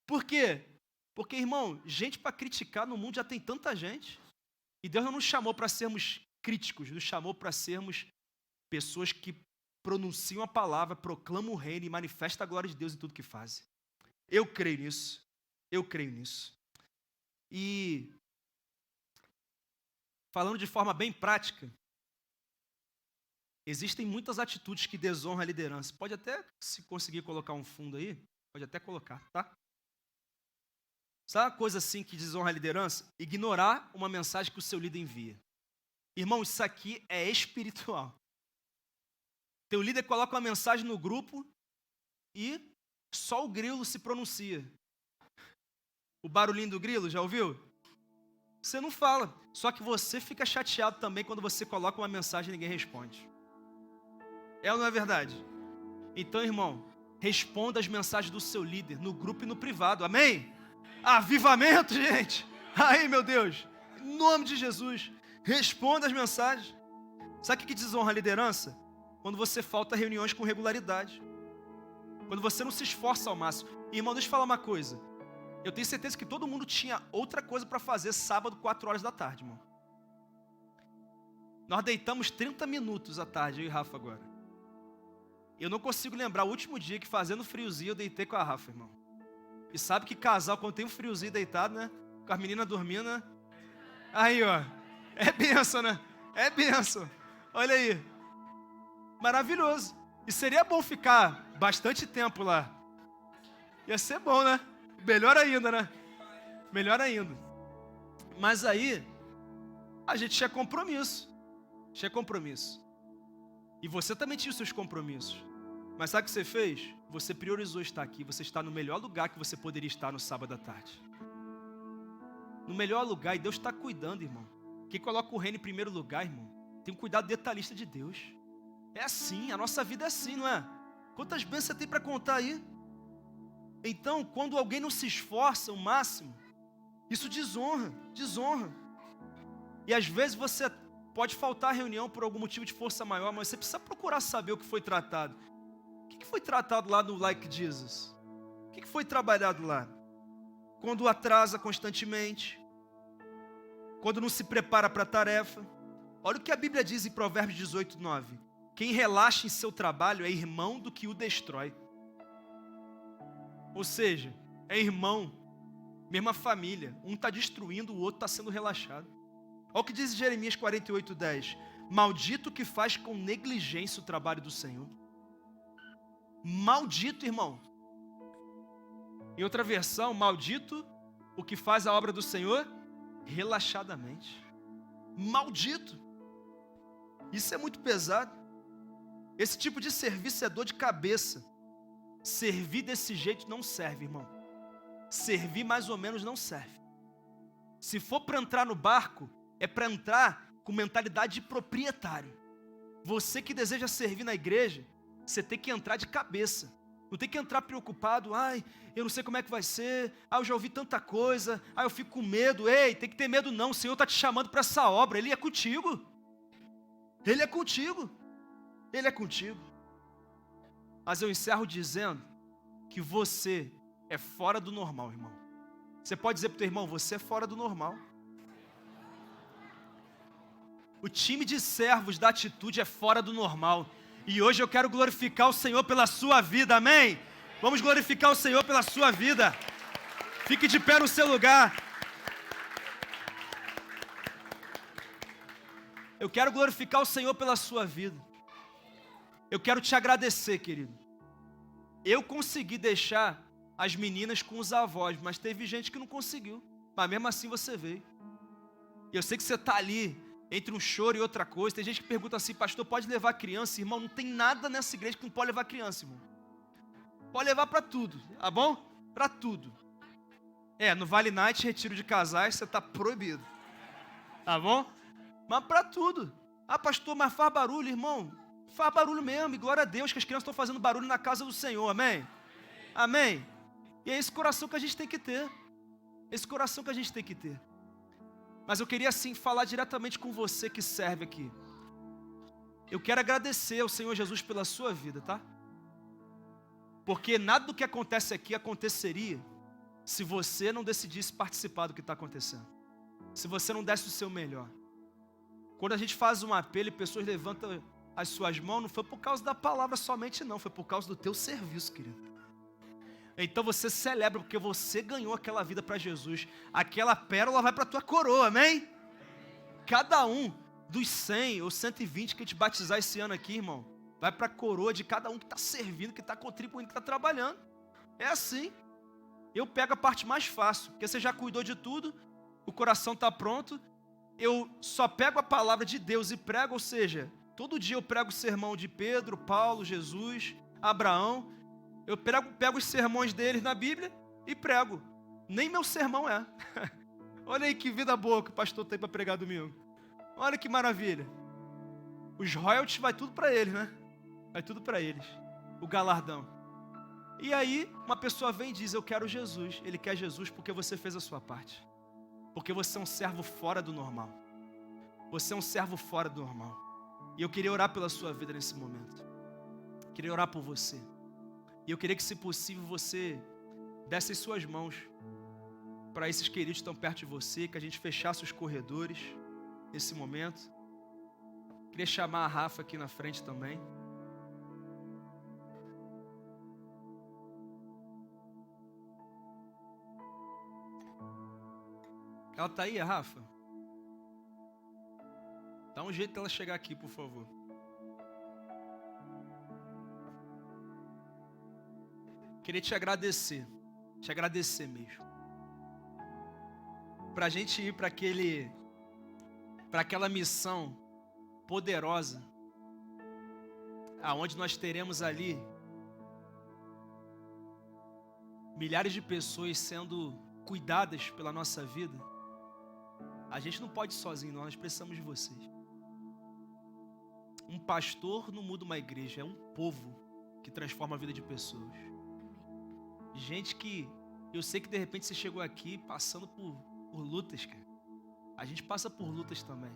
Por quê? Porque, irmão, gente para criticar no mundo já tem tanta gente. E Deus não nos chamou para sermos críticos, nos chamou para sermos pessoas que pronunciam a palavra, proclamam o reino e manifestam a glória de Deus em tudo que fazem. Eu creio nisso. E, falando de forma bem prática, existem muitas atitudes que desonram a liderança. Pode até, se conseguir colocar um fundo aí, pode até colocar, tá? Sabe uma coisa assim que desonra a liderança? Ignorar uma mensagem que o seu líder envia. Irmão, isso aqui é espiritual. Teu líder coloca uma mensagem no grupo e só o grilo se pronuncia. O barulhinho do grilo, já ouviu? Você não fala. Só que você fica chateado também quando você coloca uma mensagem e ninguém responde. É ou não é verdade? Então, irmão, responda as mensagens do seu líder no grupo e no privado. Amém? Avivamento, gente. Aí, meu Deus. Em nome de Jesus. Responda as mensagens. Sabe o que desonra a liderança? Quando você falta a reuniões com regularidade. Quando você não se esforça ao máximo. E, irmão, deixa eu falar uma coisa. Eu tenho certeza que todo mundo tinha outra coisa para fazer sábado, 4 horas da tarde, irmão. Nós deitamos 30 minutos à tarde, eu e Rafa agora. Eu não consigo lembrar o último dia que fazendo friozinho eu deitei com a Rafa, irmão. E sabe que casal, quando tem um friozinho deitado, né? Com as meninas dormindo, né? Aí, ó. É bênção, né? É bênção. Olha aí. Maravilhoso. E seria bom ficar bastante tempo lá. Ia ser bom, né? Melhor ainda, né? Melhor ainda. Mas aí, a gente tinha compromisso. E você também tinha os seus compromissos. Mas sabe o que você fez? Você priorizou estar aqui. Você está no melhor lugar que você poderia estar no sábado à tarde. No melhor lugar. E Deus está cuidando, irmão. Quem coloca o reino em primeiro lugar, irmão, tem um cuidado detalhista de Deus. É assim, a nossa vida é assim, não é? Quantas bênçãos você tem para contar aí? Então, quando alguém não se esforça o máximo, isso desonra. E às vezes você pode faltar a reunião por algum motivo de força maior, mas você precisa procurar saber o que foi tratado. O que foi tratado lá no Like Jesus? O que foi trabalhado lá? Quando atrasa constantemente, quando não se prepara para a tarefa. Olha o que a Bíblia diz em Provérbios 18, 9. Quem relaxa em seu trabalho é irmão do que o destrói. Ou seja, é irmão, mesma família. Um está destruindo, o outro está sendo relaxado. Olha o que diz Jeremias 48, 10. Maldito que faz com negligência o trabalho do Senhor. Maldito, irmão. Em outra versão, maldito o que faz a obra do Senhor relaxadamente. maldito. Isso é muito pesado. Esse tipo de serviço é dor de cabeça. Servir desse jeito não serve, irmão. Servir mais ou menos não serve. Se for para entrar no barco, é para entrar com mentalidade de proprietário. Você que deseja servir na igreja, você tem que entrar de cabeça. Não tem que entrar preocupado, eu não sei como é que vai ser, eu já ouvi tanta coisa, eu fico com medo. Ei, tem que ter medo não, o Senhor está te chamando para essa obra, Ele é contigo. Ele é contigo. Ele é contigo. Mas eu encerro dizendo que você é fora do normal, irmão. Você pode dizer para o teu irmão, você é fora do normal. O time de servos da atitude é fora do normal. E hoje eu quero glorificar o Senhor pela sua vida, amém? Vamos glorificar o Senhor pela sua vida. Fique de pé no seu lugar. Eu quero glorificar o Senhor pela sua vida. Eu quero te agradecer, querido. Eu consegui deixar as meninas com os avós, mas teve gente que não conseguiu. Mas mesmo assim você veio. E eu sei que você está ali, entre um choro e outra coisa. Tem gente que pergunta assim, pastor, pode levar criança? Irmão, não tem nada nessa igreja que não pode levar criança, irmão. Pode levar para tudo, tá bom? Para tudo. No Vale Night, retiro de casais, você está proibido. Tá bom? Mas para tudo. Pastor, mas faz barulho, irmão. Faz barulho mesmo, e glória a Deus que as crianças estão fazendo barulho na casa do Senhor, amém? Amém? E é esse coração que a gente tem que ter. Esse coração que a gente tem que ter. Mas eu queria assim falar diretamente com você que serve aqui. Eu quero agradecer ao Senhor Jesus pela sua vida, tá? Porque nada do que acontece aqui aconteceria se você não decidisse participar do que está acontecendo. Se você não desse o seu melhor. Quando a gente faz um apelo e pessoas levantam as suas mãos, não foi por causa da palavra somente não, foi por causa do teu serviço, querido. Então você celebra porque você ganhou aquela vida para Jesus. Aquela pérola vai para a tua coroa, amém? Cada um dos 100 ou 120 que a gente batizar esse ano aqui, irmão, vai para a coroa de cada um que está servindo, que está contribuindo, que está trabalhando. É assim. Eu pego a parte mais fácil, porque você já cuidou de tudo, o coração está pronto. Eu só pego a palavra de Deus e prego, ou seja, todo dia eu prego o sermão de Pedro, Paulo, Jesus, Abraão. Eu pego os sermões deles na Bíblia e prego. Nem meu sermão é. Olha aí que vida boa que o pastor tem para pregar domingo. Olha que maravilha. Os royalties vai tudo para eles, né? Vai tudo para eles. O galardão. E aí uma pessoa vem e diz, eu quero Jesus. Ele quer Jesus porque você fez a sua parte. Porque você é um servo fora do normal. Você é um servo fora do normal. E eu queria orar pela sua vida nesse momento. Queria orar por você. E eu queria que, se possível, você desse as suas mãos para esses queridos que estão perto de você, que a gente fechasse os corredores nesse momento. Queria chamar a Rafa aqui na frente também. Ela está aí, a Rafa? Dá um jeito dela chegar aqui, por favor. Queria te agradecer mesmo. Para a gente ir para aquela missão poderosa, aonde nós teremos ali milhares de pessoas sendo cuidadas pela nossa vida. A gente não pode ir sozinho, nós precisamos de vocês. Um pastor não muda uma igreja, é um povo que transforma a vida de pessoas. Gente que, eu sei que de repente você chegou aqui passando por lutas, cara. A gente passa por lutas também.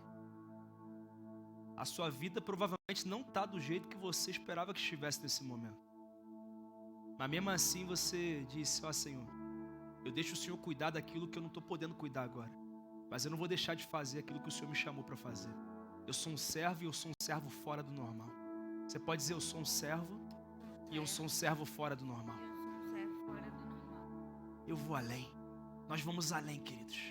A sua vida provavelmente não está do jeito que você esperava que estivesse nesse momento. Mas mesmo assim você disse, Senhor, eu deixo o Senhor cuidar daquilo que eu não estou podendo cuidar agora. Mas eu não vou deixar de fazer aquilo que o Senhor me chamou para fazer. Eu sou um servo e eu sou um servo fora do normal. Você pode dizer, eu sou um servo e eu sou um servo fora do normal. Eu vou além. Nós vamos além, queridos.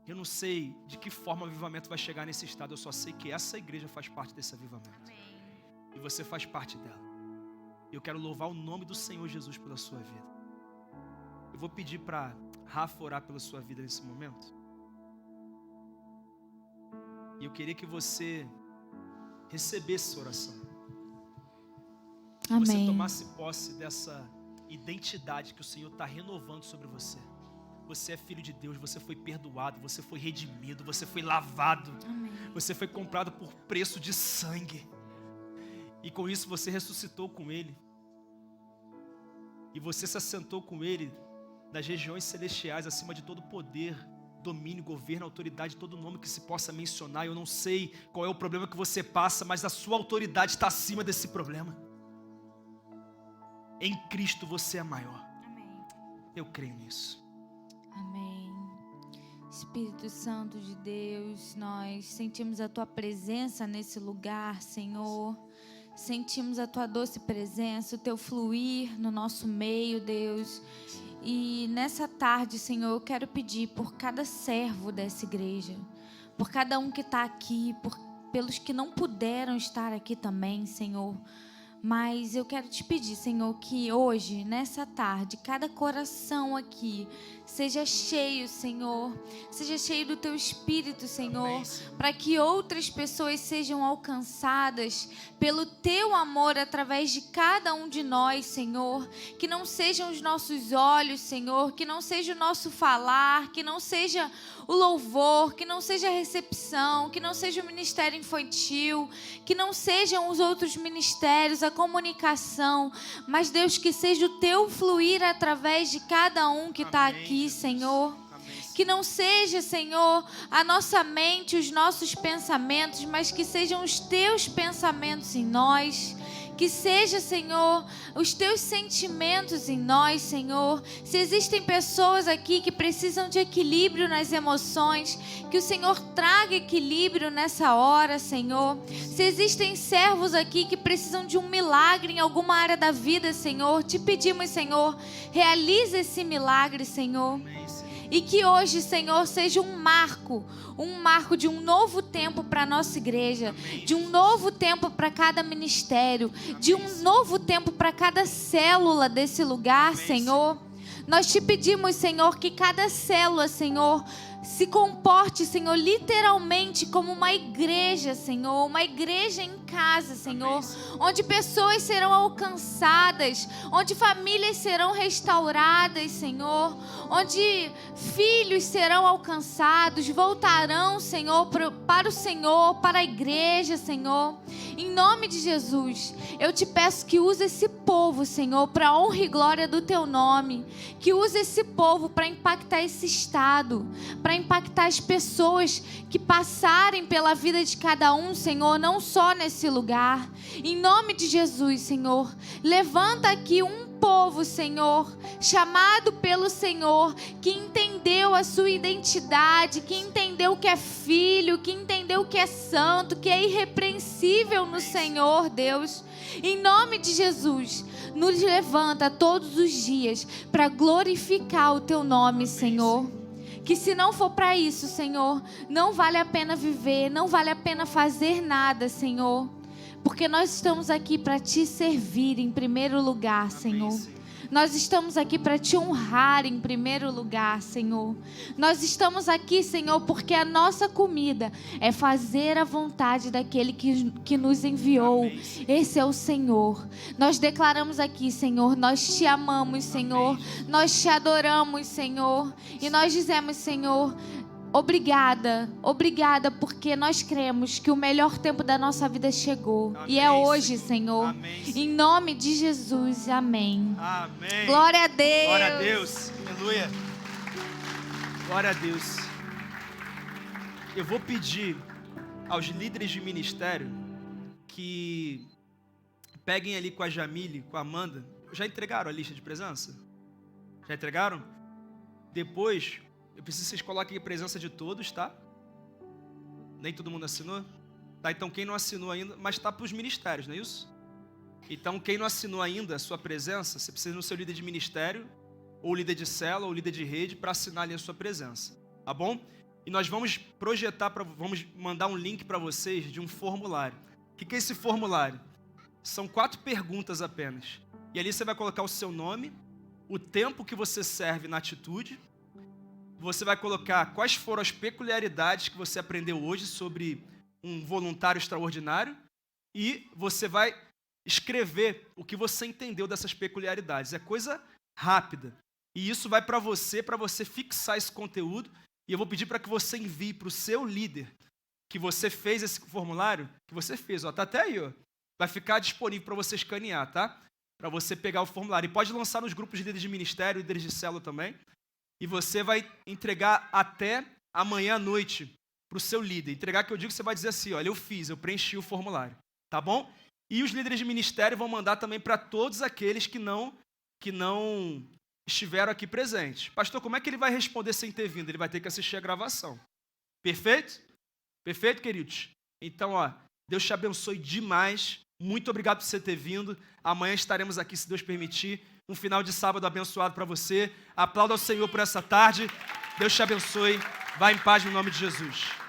Eu não sei de que forma o avivamento vai chegar nesse estado. Eu só sei que essa igreja faz parte desse avivamento. Amém. E você faz parte dela. Eu quero louvar o nome do Senhor Jesus pela sua vida. Eu vou pedir para Rafa orar pela sua vida nesse momento. E eu queria que você recebesse essa oração. Que você Amém. tomasse posse dessa identidade que o Senhor está renovando sobre você. Você é filho de Deus, você foi perdoado, você foi redimido, você foi lavado. Amém. Você foi comprado por preço de sangue. E com isso você ressuscitou com Ele. E você se assentou com Ele nas regiões celestiais, acima de todo poder, domínio, governo, autoridade, todo nome que se possa mencionar. Eu não sei qual é o problema que você passa, mas a sua autoridade está acima desse problema. Em Cristo você é maior. Amém. Eu creio nisso. Amém. Espírito Santo de Deus, nós sentimos a Tua presença nesse lugar, Senhor. Sentimos a Tua doce presença, o Teu fluir no nosso meio, Deus. E nessa tarde, Senhor, eu quero pedir por cada servo dessa igreja, por cada um que está aqui, pelos que não puderam estar aqui também, Senhor. Mas eu quero te pedir, Senhor, que hoje, nessa tarde, cada coração aqui seja cheio, Senhor, seja cheio do Teu Espírito, Senhor, para que outras pessoas sejam alcançadas pelo Teu amor através de cada um de nós, Senhor. Que não sejam os nossos olhos, Senhor, que não seja o nosso falar, que não seja o louvor, que não seja a recepção, que não seja o ministério infantil, que não sejam os outros ministérios, a comunicação, mas Deus, que seja o Teu fluir através de cada um que está aqui, Senhor. Que não seja, Senhor, a nossa mente, os nossos pensamentos, mas que sejam os Teus pensamentos em nós. Que seja, Senhor, os Teus sentimentos em nós, Senhor. Se existem pessoas aqui que precisam de equilíbrio nas emoções, que o Senhor traga equilíbrio nessa hora, Senhor. Se existem servos aqui que precisam de um milagre em alguma área da vida, Senhor, te pedimos, Senhor, realize esse milagre, Senhor. E que hoje, Senhor, seja um marco de um novo tempo para a nossa igreja, de um novo tempo para cada ministério, de um novo tempo para cada célula desse lugar, Senhor. Nós te pedimos, Senhor, que cada célula, Senhor, se comporte, Senhor, literalmente como uma igreja, Senhor, uma igreja em casa, Senhor, onde pessoas serão alcançadas, onde famílias serão restauradas, Senhor, onde filhos serão alcançados, voltarão, Senhor, para o Senhor, para a igreja, Senhor. Em nome de Jesus, eu te peço que use esse povo, Senhor, para a honra e glória do Teu nome, que use esse povo para impactar esse estado, para impactar as pessoas que passarem pela vida de cada um, Senhor, não só nesse lugar. Em nome de Jesus, Senhor, levanta aqui um povo, Senhor, chamado pelo Senhor, que entendeu a sua identidade, que entendeu que é filho, que entendeu que é santo, que é irrepreensível no Senhor, Deus. Em nome de Jesus, nos levanta todos os dias para glorificar o Teu nome, Senhor. Que se não for para isso, Senhor, não vale a pena viver, não vale a pena fazer nada, Senhor. Porque nós estamos aqui para Te servir em primeiro lugar, Senhor. Nós estamos aqui para Te honrar em primeiro lugar, Senhor. Nós estamos aqui, Senhor, porque a nossa comida é fazer a vontade daquele que nos enviou. Esse é o Senhor. Nós declaramos aqui, Senhor, nós Te amamos, Senhor. Nós Te adoramos, Senhor. E nós dizemos, Senhor, obrigada, obrigada, porque nós cremos que o melhor tempo da nossa vida chegou. Amém, e é hoje, Senhor. Senhor. Amém, Em nome de Jesus, amém. Amém. Glória a Deus. Glória a Deus. Aleluia. Glória a Deus. Eu vou pedir aos líderes de ministério que peguem ali com a Jamile, com a Amanda. Já entregaram a lista de presença? Já entregaram? Depois, eu preciso que vocês coloquem a presença de todos, tá? Nem todo mundo assinou? Tá, então quem não assinou ainda, mas tá para os ministérios, não é isso? Então quem não assinou ainda a sua presença, você precisa ir no seu líder de ministério, ou líder de célula, ou líder de rede, para assinar ali a sua presença, tá bom? E nós vamos vamos mandar um link para vocês de um formulário. O que é esse formulário? São 4 perguntas apenas. E ali você vai colocar o seu nome, o tempo que você serve na atitude. você vai colocar quais foram as peculiaridades que você aprendeu hoje sobre um voluntário extraordinário e você vai escrever o que você entendeu dessas peculiaridades. É coisa rápida. E isso vai para você fixar esse conteúdo. E eu vou pedir para que você envie para o seu líder que você fez esse formulário, que você fez, ó, tá até aí, ó. Vai ficar disponível para você escanear, tá? Para você pegar o formulário. E pode lançar nos grupos de líderes de ministério, líderes de célula também. E você vai entregar até amanhã à noite para o seu líder. Entregar que eu digo, você vai dizer assim, olha, eu fiz, eu preenchi o formulário, tá bom? E os líderes de ministério vão mandar também para todos aqueles que não estiveram aqui presentes. Pastor, como é que ele vai responder sem ter vindo? Ele vai ter que assistir a gravação. Perfeito? Perfeito, queridos? Então, ó, Deus te abençoe demais. Muito obrigado por você ter vindo. Amanhã estaremos aqui, se Deus permitir. Um final de sábado abençoado para você. Aplauda ao Senhor por essa tarde. Deus te abençoe. Vá em paz no nome de Jesus.